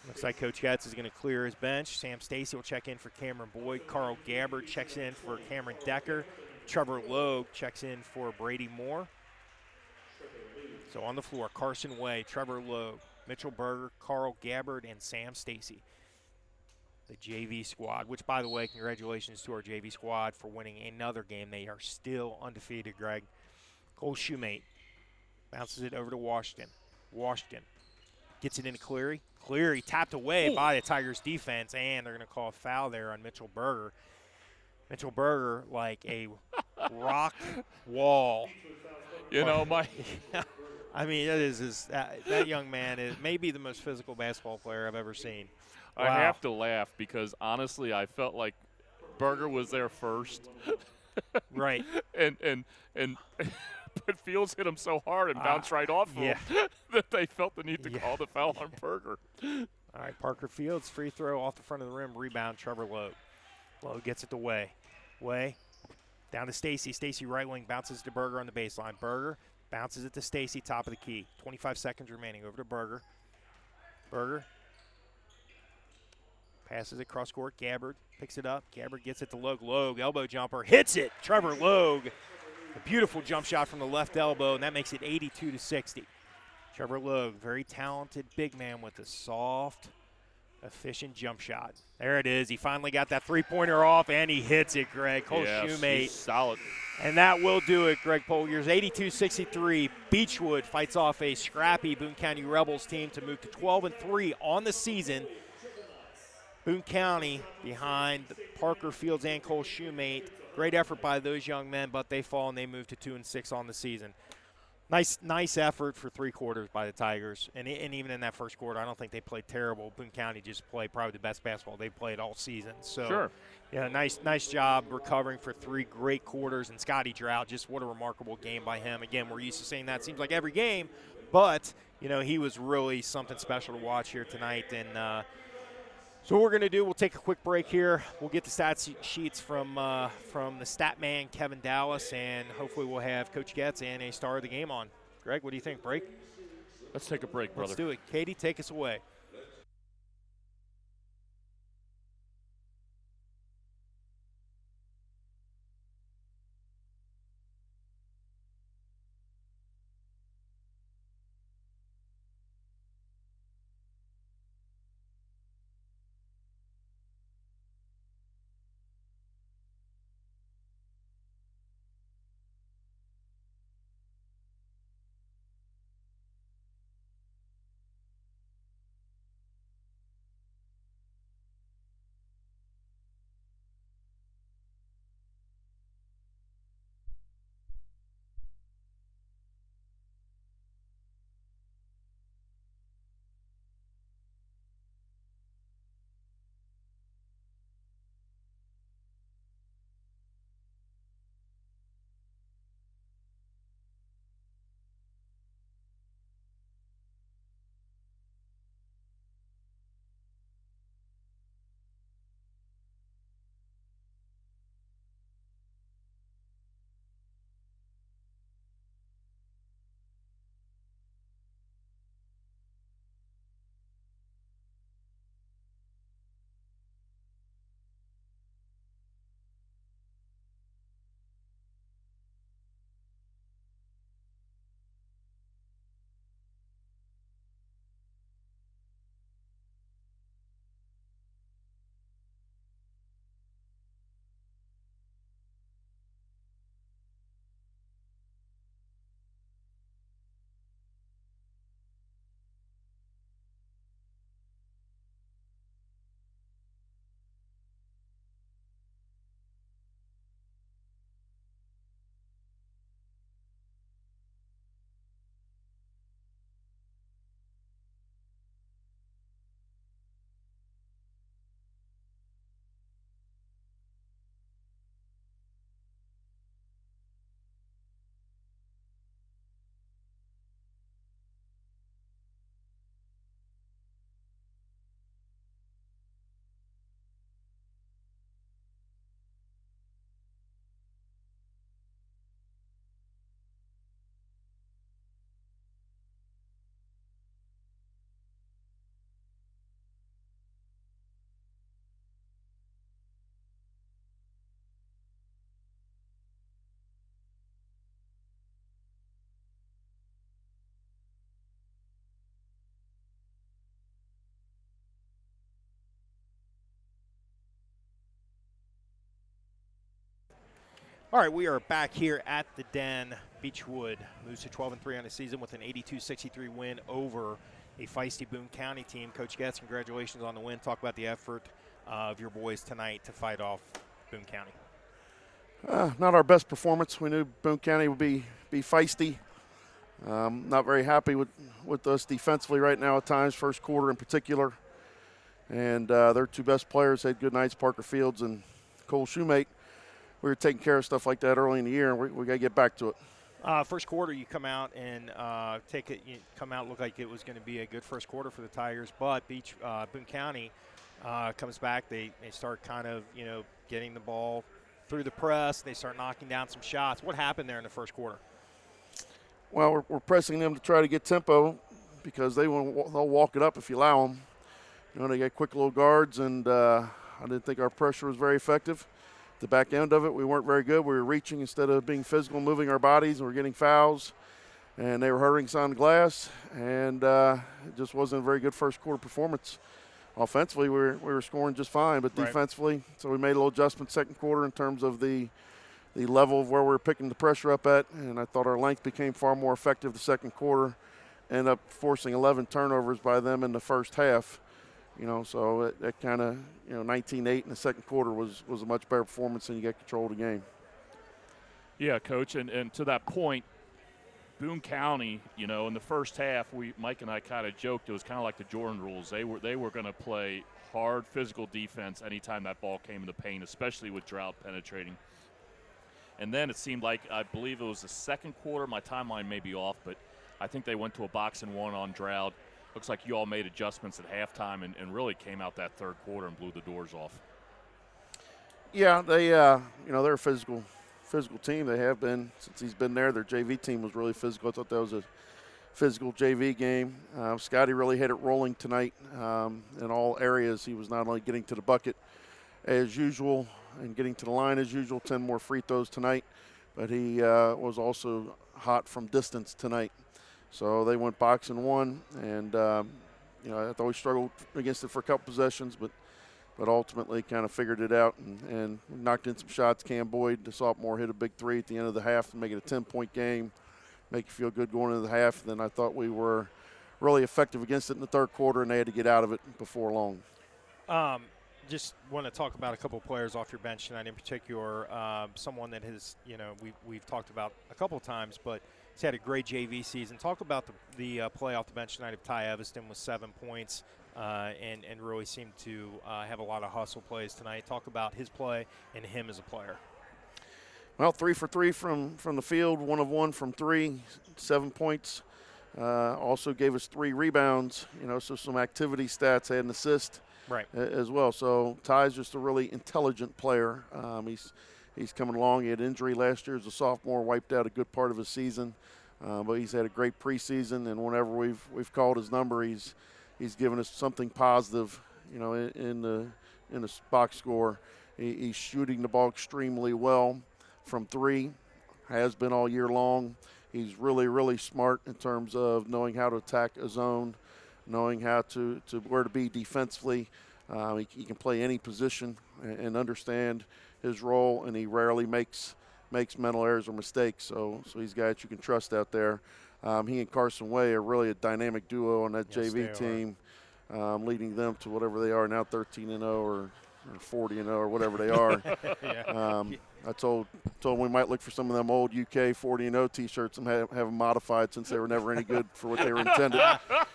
Looks like Coach Getz is going to clear his bench. Sam Stacy will check in for Cameron Boyd. Carl Gabbard checks in for Cameron Decker. Trevor Logue checks in for Brady Moore. So on the floor, Carson Way, Trevor Logue, Mitchell Berger, Carl Gabbard, and Sam Stacy. The JV squad, which, by the way, congratulations to our JV squad for winning another game. They are still undefeated, Greg. Cole Shoemate bounces it over to Washington. Washington Gets it into Cleary. Cleary tapped away by the Tigers defense, and they're going to call a foul there on Mitchell Berger. Mitchell Berger like a rock wall. You know, my I mean, that young man is maybe the most physical basketball player I've ever seen. Wow. I have to laugh because honestly, I felt like Berger was there first. Right. and but Fields hit him so hard and bounced right off him that they felt the need to call the foul on Berger. All right, Parker Fields, free throw off the front of the rim, rebound, Trevor Lowe. Lowe gets it to Way. Way down to Stacy. Stacy right wing bounces to Berger on the baseline. Berger bounces it to Stacy, top of the key. 25 seconds remaining. Over to Berger. Berger passes it cross court. Gabbard picks it up. Gabbard gets it to Logue. Logue, elbow jumper, hits it. Trevor Logue, a beautiful jump shot from the left elbow, and that makes it 82-60. Trevor Logue, very talented big man with a soft, efficient jump shot. There it is. He finally got that three-pointer off, and he hits it, Greg. Shoemate. Solid. And that will do it, Greg Polgers. 82-63. Beechwood fights off a scrappy Boone County Rebels team to move to 12-3 on the season. Boone County behind Parker Fields and Cole Shoemate. Great effort by those young men, but they fall and they move to 2-6 on the season. Nice effort for 3 quarters by the Tigers. And even in that first quarter, I don't think they played terrible. Boone County just played probably the best basketball they've played all season. So, sure. Yeah, nice job recovering for 3 great quarters. And Scotty Drought, just what a remarkable game by him. Again, we're used to saying that seems like every game, but, he was really something special to watch here tonight. And so what we're going to do, we'll take a quick break here. We'll get the stat sheets from the stat man, Kevin Dallas, and hopefully we'll have Coach Getz and a star of the game on. Greg, what do you think? Break? Let's take a break, brother. Let's do it. Katie, take us away. All right, we are back here at the Den. Beechwood moves to 12-3 on the season with an 82-63 win over a feisty Boone County team. Coach Getz, congratulations on the win. Talk about the effort of your boys tonight to fight off Boone County. Not our best performance. We knew Boone County would be feisty. Not very happy with us defensively right now at times, first quarter in particular. And their two best players had good nights, Parker Fields and Cole Shoemate. We were taking care of stuff like that early in the year, and we got to get back to it. First quarter, you come out and look like it was going to be a good first quarter for the Tigers, but Boone County comes back. They start kind of, getting the ball through the press. They start knocking down some shots. What happened there in the first quarter? Well, we're pressing them to try to get tempo because they'll walk it up if you allow them. They got quick little guards, and I didn't think our pressure was very effective. The back end of it, we weren't very good. We were reaching instead of being physical, moving our bodies, and we're getting fouls. And they were hurting us on the glass, and it just wasn't a very good first quarter performance. Offensively, we were scoring just fine, but defensively, so we made a little adjustment second quarter in terms of the level of where we were picking the pressure up at, and I thought our length became far more effective the second quarter. Ended up forcing 11 turnovers by them in the first half. So that kind of, 19-8 in the second quarter was a much better performance, and you get control of the game. Yeah, Coach, and to that point, Boone County, in the first half, Mike and I kind of joked it was kind of like the Jordan rules. They were going to play hard physical defense anytime that ball came in the paint, especially with Drought penetrating. And then it seemed like, I believe it was the second quarter, my timeline may be off, but I think they went to a 1-on-1 on Drought. Looks like you all made adjustments at halftime and really came out that third quarter and blew the doors off. Yeah, they're a physical team. They have been since he's been there. Their JV team was really physical. I thought that was a physical JV game. Scotty really had it rolling tonight in all areas. He was not only getting to the bucket as usual and getting to the line as usual, 10 more free throws tonight, but he was also hot from distance tonight. So they went 1-on-1, and I thought we struggled against it for a couple possessions, but ultimately kind of figured it out and knocked in some shots. Cam Boyd, the sophomore, hit a big three at the end of the half to make it a 10-point game, make you feel good going into the half. Then I thought we were really effective against it in the third quarter, and they had to get out of it before long. Just want to talk about a couple of players off your bench tonight, in particular, someone that has, we've talked about a couple of times, but he's had a great JV season. Talk about the play off the bench tonight of Ty Evanston with 7 points and really seemed to have a lot of hustle plays tonight. Talk about his play and him as a player. Well, 3 for 3 from the field, 1 of 1 from 3, 7 points. Also gave us 3 rebounds, so some activity stats, had an assist as well. So Ty's just a really intelligent player. He's coming along. He had injury last year as a sophomore, wiped out a good part of his season, but he's had a great preseason. And whenever we've called his number, he's given us something positive, in the box score. He's shooting the ball extremely well from 3, has been all year long. He's really, really smart in terms of knowing how to attack a zone, knowing how to where to be defensively. He can play any position and understand his role, and he rarely makes mental errors or mistakes. So he's a guy that you can trust out there. He and Carson Way are really a dynamic duo on that JV team, leading them to whatever they are now, 13-0 or 40-0 or whatever they are. I told we might look for some of them old UK 40-0 T-shirts and have them modified since they were never any good for what they were intended.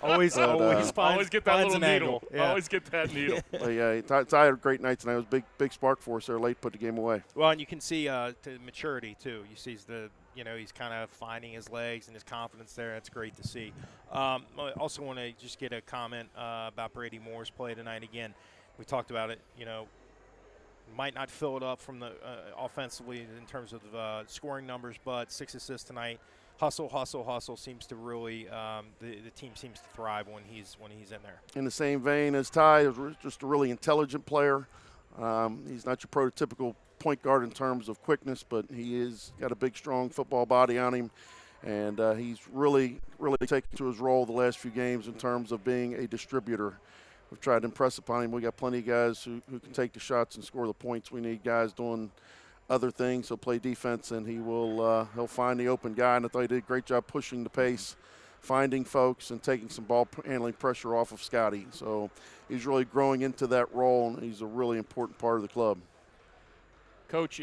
always get that little needle. Yeah. Always get that needle. Ty had a great night tonight. It was a big spark for us there late, put the game away. Well, and you can see to maturity too. You see he's kind of finding his legs and his confidence there. That's great to see. I also want to just get a comment about Brady Moore's play tonight. Again, we talked about it. Might not fill it up from the offensively in terms of scoring numbers, but 6 assists tonight. Hustle seems to really the team seems to thrive when he's in there. In the same vein as Ty, just a really intelligent player. He's not your prototypical point guard in terms of quickness, but he is got a big, strong football body on him, and he's really taken to his role the last few games in terms of being a distributor. We've tried to impress upon him. We got plenty of guys who can take the shots and score the points. We need guys doing other things. He'll play defense, and he'll find the open guy. And I thought he did a great job pushing the pace finding folks and taking some ball handling pressure off of Scotty. So he's really growing into that role, and he's a really important part of the club. Coach,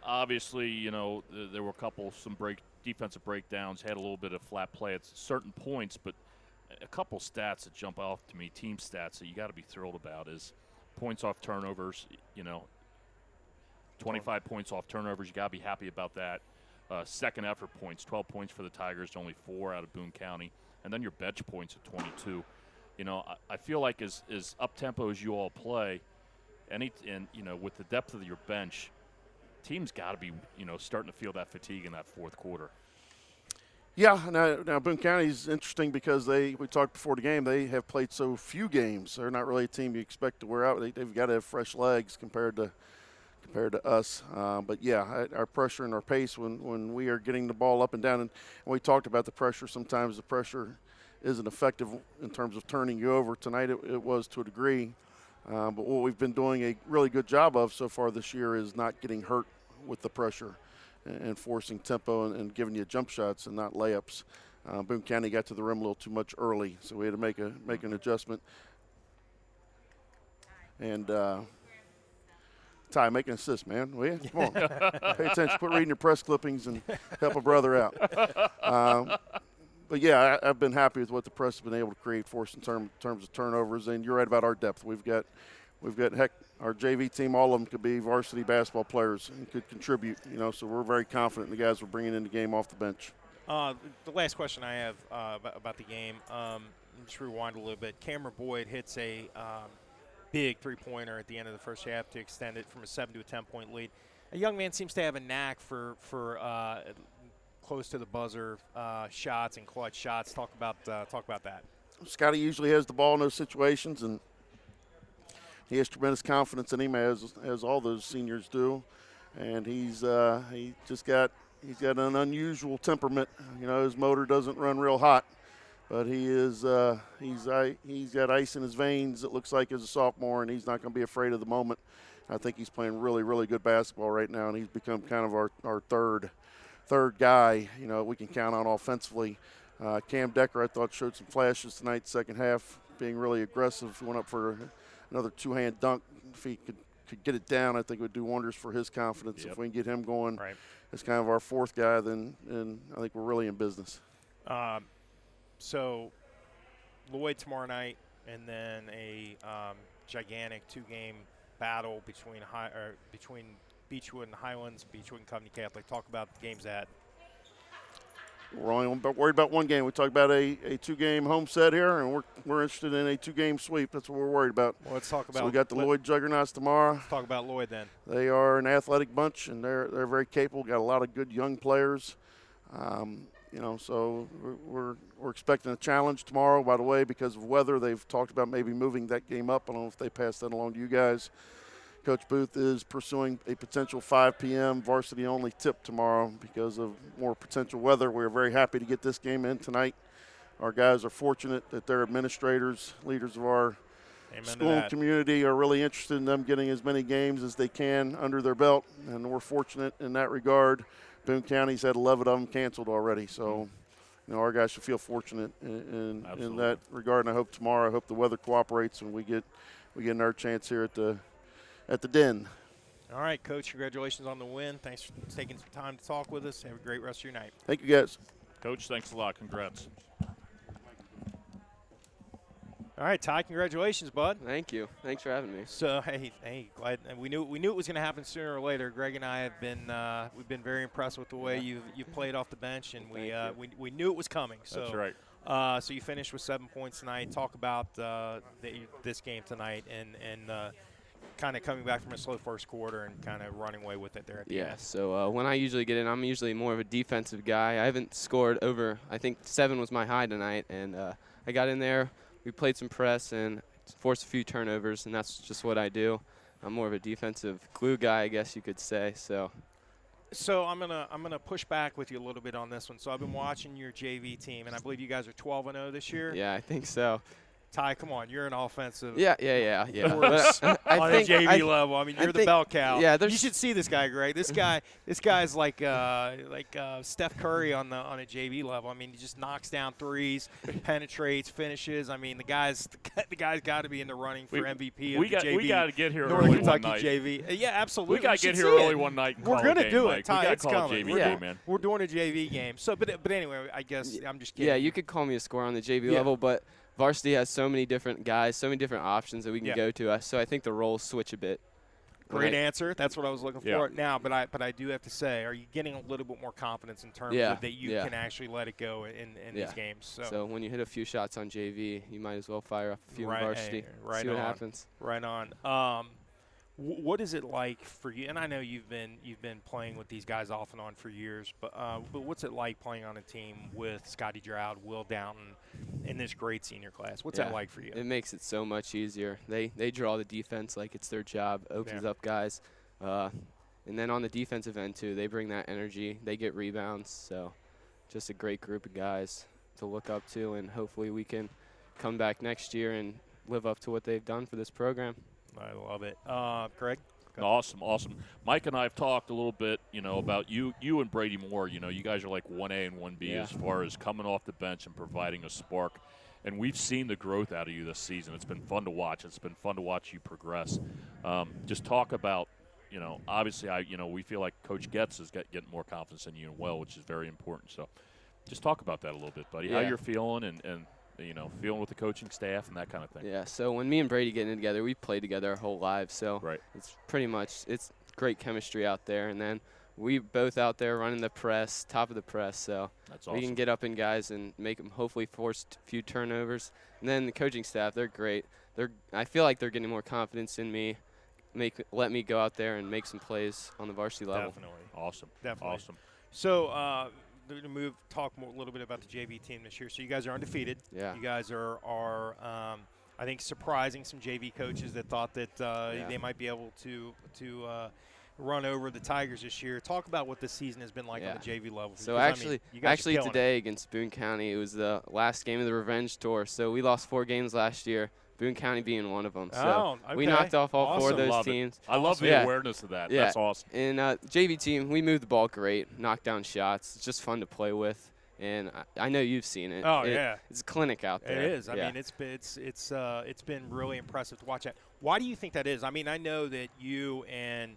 obviously, there were some defensive breakdowns, had a little bit of flat play at certain points, but a couple stats that jump off to me, team stats that you got to be thrilled about is points off turnovers. 25 points off turnovers, you got to be happy about that. Second effort points, 12 points for the Tigers, only 4 out of Boone County, and then your bench points at 22. I feel like as up tempo as you all play, with the depth of your bench, teams got to be starting to feel that fatigue in that fourth quarter. Yeah, now Boone County's interesting because we talked before the game, they have played so few games. They're not really a team you expect to wear out. They've got to have fresh legs compared to us. But yeah, our pressure and our pace when we are getting the ball up and down, and we talked about the pressure. Sometimes the pressure isn't effective in terms of turning you over. Tonight it was to a degree. But what we've been doing a really good job of so far this year is not getting hurt with the pressure and forcing tempo and giving you jump shots and not layups. Boone County got to the rim a little too much early, so we had to make an adjustment. And Ty, make an assist, man. Will you? Come on. Pay attention. Quit reading your press clippings and help a brother out. But, yeah, I've been happy with what the press has been able to create for us in terms of turnovers. And you're right about our depth. We've got our JV team, all of them could be varsity basketball players and could contribute, so we're very confident in the guys we're bringing in the game off the bench. The last question I have about the game, just rewind a little bit. Cameron Boyd hits a big three-pointer at the end of the first half to extend it from a 7 to a 10-point lead. A young man seems to have a knack for close to the buzzer shots and clutch shots. Talk about that. Scotty usually has the ball in those situations, and he has tremendous confidence in him, as all those seniors do. And he's got an unusual temperament. His motor doesn't run real hot, but he's got ice in his veins. It looks like as a sophomore, and he's not going to be afraid of the moment. I think he's playing really, really good basketball right now, and he's become kind of our third guy, we can count on offensively. Cam Decker, I thought, showed some flashes tonight, second half, being really aggressive. He went up for another two-hand dunk. If he could get it down, I think it would do wonders for his confidence. Yep. If we can get him going as kind of our fourth guy, then I think we're really in business. So Lloyd tomorrow night, and then a gigantic two-game battle between Beechwood and Highlands, Beechwood and Covenant Catholic. Talk about the games ahead. We're only worried about one game. We talked about a two-game home set here, and we're interested in a two-game sweep. That's what we're worried about. Well, let's talk about. So we got the Lloyd Juggernauts tomorrow. Let's talk about Lloyd then. They are an athletic bunch, and they're very capable. Got a lot of good young players. So we're expecting a challenge tomorrow. By the way, because of weather, they've talked about maybe moving that game up. I don't know if they passed that along to you guys. Coach Booth is pursuing a potential 5 p.m. varsity-only tip tomorrow because of more potential weather. We're very happy to get this game in tonight. Our guys are fortunate that their administrators, leaders of our school community, are really interested in them getting as many games as they can under their belt, and we're fortunate in that regard. Boone County's had 11 of them canceled already, so our guys should feel fortunate in that regard. And I hope tomorrow, the weather cooperates and we get another chance here at the Den. All right, Coach, congratulations on the win. Thanks for taking some time to talk with us. Have a great rest of your night. Thank you, guys. Coach, thanks a lot. Congrats. All right, Ty, congratulations, bud. Thank you. Thanks for having me. So, hey, glad we knew it was going to happen sooner or later. Greg and I have been we've been very impressed with the way you played off the bench, and we knew it was coming. So, that's right. So you finished with 7 points tonight. Talk about this game tonight and kind of coming back from a slow first quarter and kind of running away with it there at the end. So when I usually get in, I'm usually more of a defensive guy. I haven't scored over, I think 7 was my high tonight, and I got in there. We played some press and forced a few turnovers, and that's just what I do. I'm more of a defensive glue guy, I guess you could say. So I'm gonna push back with you a little bit on this one. So I've been watching your JV team, and I believe you guys are 12-0 this year. Yeah, I think so. Ty, come on, you're an offensive. Yeah. Force But I on think the JV level. I mean, you're the think- bell cow. yeah, you should see this guy, Greg. This guy's like Steph Curry on a JV level. I mean, he just knocks down threes, penetrates, finishes. I mean, the guy's got to be in the running for MVP of the JV. We got to get here Northern early Kentucky one night. JV. Yeah, absolutely. We got to should get here see early it. one night. And We're call gonna a game, do Mike. it, Ty. We It's got to call coming. a JV game, man. We're doing a JV game. So, but anyway, I guess I'm just kidding. Yeah, you could call me a scorer on the JV level, but varsity has so many different guys, so many different options that we can go to. So I think the roles switch a bit. Great answer. That's what I was looking for. Yeah. Now, but I do have to say, are you getting a little bit more confidence in terms of that you can actually let it go in these games? So when you hit a few shots on JV, you might as well fire off a few in varsity. Right see what happens. Right on. What is it like for you? And I know you've been playing with these guys off and on for years, but what's it like playing on a team with Scotty Drought, Will Downton, in this great senior class? What's that like for you? It makes it so much easier. They draw the defense like it's their job, opens up guys. And then on the defensive end, too, they bring that energy. They get rebounds. So just a great group of guys to look up to, and hopefully we can come back next year and live up to what they've done for this program. I love it. Craig? Awesome. Mike and I have talked a little bit, about you and Brady Moore. You guys are like 1A and 1B as far as coming off the bench and providing a spark. And we've seen the growth out of you this season. It's been fun to watch. It's been fun to watch you progress. Just talk about, obviously, we feel like Coach Getz is getting more confidence in you as well, which is very important. So just talk about that a little bit, buddy, how you're feeling and feeling with the coaching staff and that kind of thing. Yeah, so when me and Brady get in together, we've played together our whole lives. So it's pretty much it's great chemistry out there. And then we both out there running the press, top of the press. So that's awesome. We can get up in guys and make them hopefully force a few turnovers. And then the coaching staff, they're great. I feel like they're getting more confidence in me, let me go out there and make some plays on the varsity level. Definitely. Awesome. Definitely. Awesome. So to talk a little bit about the JV team this year. So you guys are undefeated. Yeah. You guys are I think surprising some JV coaches that thought that they might be able to run over the Tigers this year. Talk about what this season has been like on the JV level. So actually today against Boone County, it was the last game of the revenge tour. So we lost 4 games last year, Boone County being one of them. So we knocked off all 4 of those teams. I love the awareness of that. Yeah. That's awesome. And JV team, we moved the ball great, knocked down shots. It's just fun to play with. And I know you've seen it. It's a clinic out there. It is. I mean, it's been really impressive to watch that. Why do you think that is? I mean, I know that you and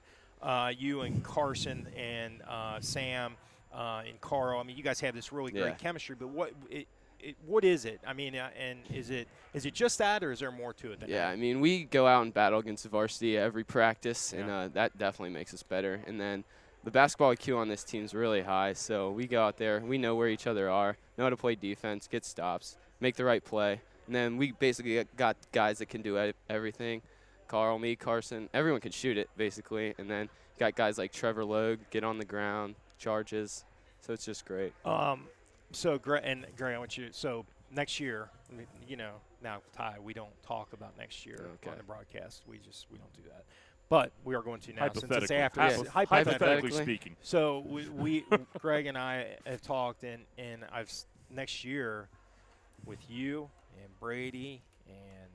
Carson and Sam and Carl. I mean, you guys have this really great chemistry. But what is it? I mean, and is it just that, or is there more to it than that? Yeah, I mean, we go out and battle against the varsity every practice, and that definitely makes us better. And then the basketball IQ on this team is really high, so we go out there, we know where each other are, know how to play defense, get stops, make the right play. And then we basically got guys that can do everything. Carl, me, Carson, everyone can shoot it, basically. And then got guys like Trevor Logue, get on the ground, charges. So it's just great. So, Greg, I want you – so next year, now, Ty, we don't talk about next year on the broadcast. We don't do that. But we are going to now since it's after. Hypothetically speaking. So we Greg and I have talked, and next year with you and Brady and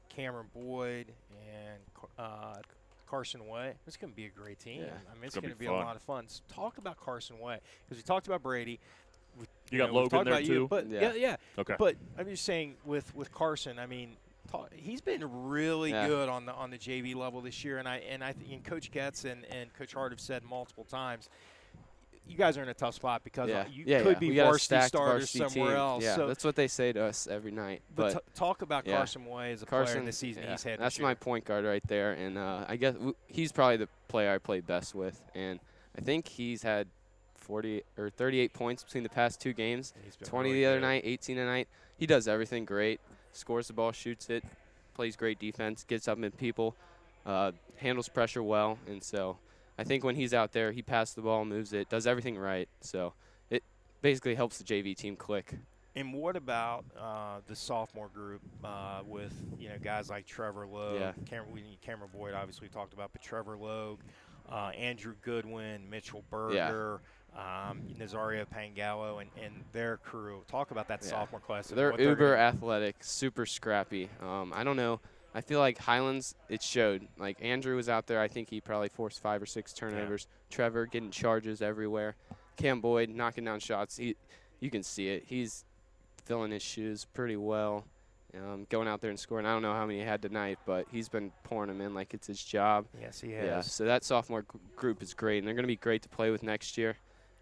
Cameron Boyd and Carson Way, it's going to be a great team. Yeah. I mean, it's going to be a lot of fun. So talk about Carson Way, because we talked about Brady. You got Logan there too? But yeah. Okay. But I'm just saying with Carson, I mean, he's been really good on the JV level this year, and I think Coach Getz and Coach Hart have said multiple times, you guys are in a tough spot because you could be varsity starters somewhere else. Yeah, so that's what they say to us every night. But talk about Carson Way as a player in the season he's had. That's this year. my point guard right there, and I guess he's probably the player I play best with, and I think he's had 40 or 38 points between the past 2 games. 20 really the other good. night, 18 tonight. He does everything great. Scores the ball, shoots it, plays great defense, gets up in people, handles pressure well, and so I think when he's out there, he passes the ball, moves it, does everything right. So it basically helps the JV team click. And what about the sophomore group with guys like Trevor Logue, Cameron Boyd, obviously we talked about, but Trevor Logue, Andrew Goodwin, Mitchell Berger, Nazario Pangallo, and their crew. Talk about that sophomore class. They're uber athletic, super scrappy. I don't know. I feel like Highlands, it showed. Like Andrew was out there. I think he probably forced 5 or 6 turnovers. Yeah. Trevor getting charges everywhere. Cam Boyd knocking down shots. You can see it. He's filling his shoes pretty well, going out there and scoring. I don't know how many he had tonight, but he's been pouring them in like it's his job. Yes, he has. Yeah, so that sophomore group is great, and they're going to be great to play with next year.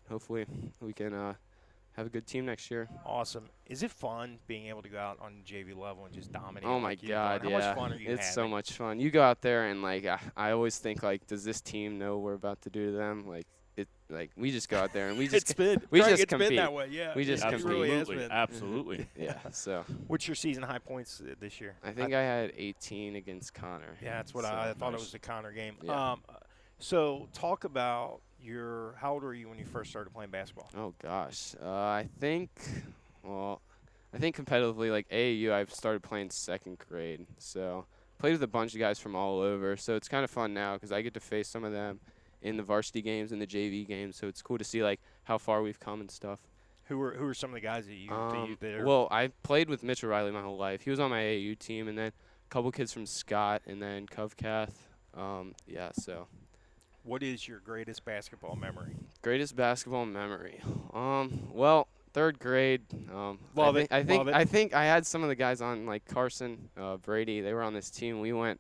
Hopefully we can have a good team next year. Awesome. Is it fun being able to go out on the JV level and just dominate? Oh, my God, How much fun are you having? It's so much fun. You go out there and, I always think, does this team know what we're about to do to them? We just go out there and we just compete. It's been that way, yeah. We just compete. Absolutely, absolutely. Yeah, so. What's your season high points this year? I think I had 18 against Connor. Yeah, that's what I thought. It was the Connor game. Yeah. So talk about how old were you when you first started playing basketball? Oh, gosh. I think competitively, AAU, I've started playing 2nd grade. So played with a bunch of guys from all over. So it's kind of fun now because I get to face some of them in the varsity games and the JV games. So it's cool to see, how far we've come and stuff. Who are some of the guys that you there? Well, I played with Mitch O'Reilly my whole life. He was on my AAU team, and then a couple kids from Scott, and then Covcath. So. What is your greatest basketball memory? Greatest basketball memory? 3rd grade. I think I had some of the guys on, Carson, Brady. They were on this team. We went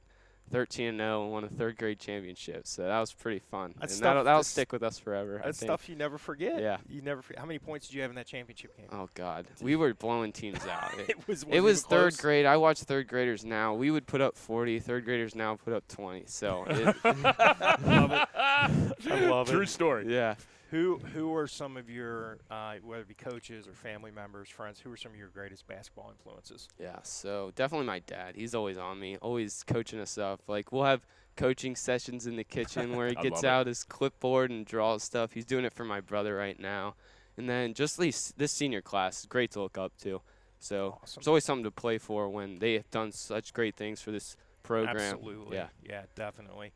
13-0 and won a 3rd grade championship. So that was pretty fun. That'll stick with us forever. That's stuff you never forget. Yeah. You never forget. How many points did you have in that championship game? Oh, God. We were blowing teams out. It was 3rd grade. I watch 3rd graders now. We would put up 40. 3rd graders now put up 20. So love it. I love it. True story. Yeah. Who are some of your, whether it be coaches or family members, friends, who are some of your greatest basketball influences? Yeah, so definitely my dad. He's always on me, always coaching us up. We'll have coaching sessions in the kitchen where he gets out his clipboard and draws stuff. He's doing it for my brother right now. And then just this senior class is great to look up to. So awesome. There's always something to play for when they have done such great things for this program. Absolutely. Yeah, definitely.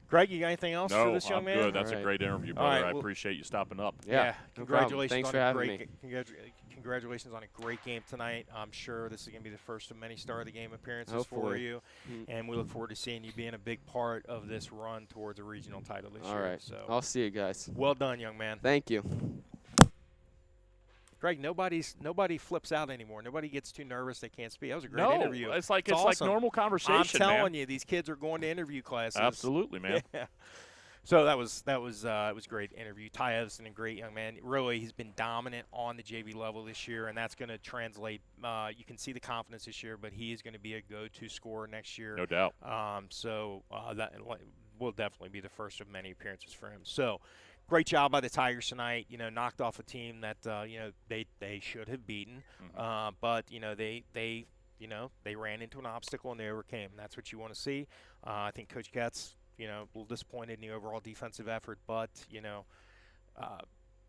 Greg, you got anything else for this young man? No, I'm good. That's a great interview, brother. I appreciate you stopping up. Yeah, congratulations. Thanks for having me. Congratulations on a great game tonight. I'm sure this is going to be the first of many Star of the Game appearances Hopefully. for you, and we look forward to seeing you being a big part of this run towards a regional title this year. All right. So I'll see you guys. Well done, young man. Thank you. Greg, nobody flips out anymore. Nobody gets too nervous they can't speak. That was a great interview. It's like normal conversation. I'm telling you, these kids are going to interview classes. Absolutely, man. Yeah. So that was it was a great interview. Ty Edison, a great young man. Really, he's been dominant on the JV level this year, and that's going to translate. You can see the confidence this year, but he is going to be a go-to scorer next year. No doubt. That will definitely be the first of many appearances for him. So. Great job by the Tigers tonight. Knocked off a team that they should have beaten, but they ran into an obstacle and they overcame. That's what you want to see. I think Coach Katz, a little disappointed in the overall defensive effort, but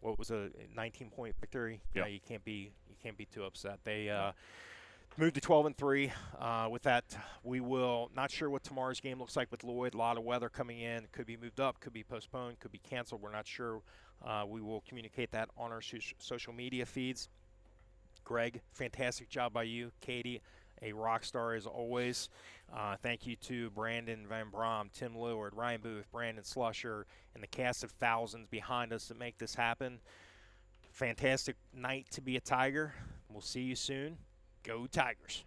what was a 19-point victory? Yeah. You can't be too upset. They moved to 12-3. With that, we will not sure what tomorrow's game looks like with Lloyd. A lot of weather coming in. Could be moved up, could be postponed, could be canceled. We're not sure. We will communicate that on our social media feeds. Greg, fantastic job by you. Katie, a rock star as always. Thank you to Brandon Van Brom, Tim Lillard, Ryan Booth, Brandon Slusher, and the cast of thousands behind us that make this happen. Fantastic night to be a Tiger. We'll see you soon. Go Tigers.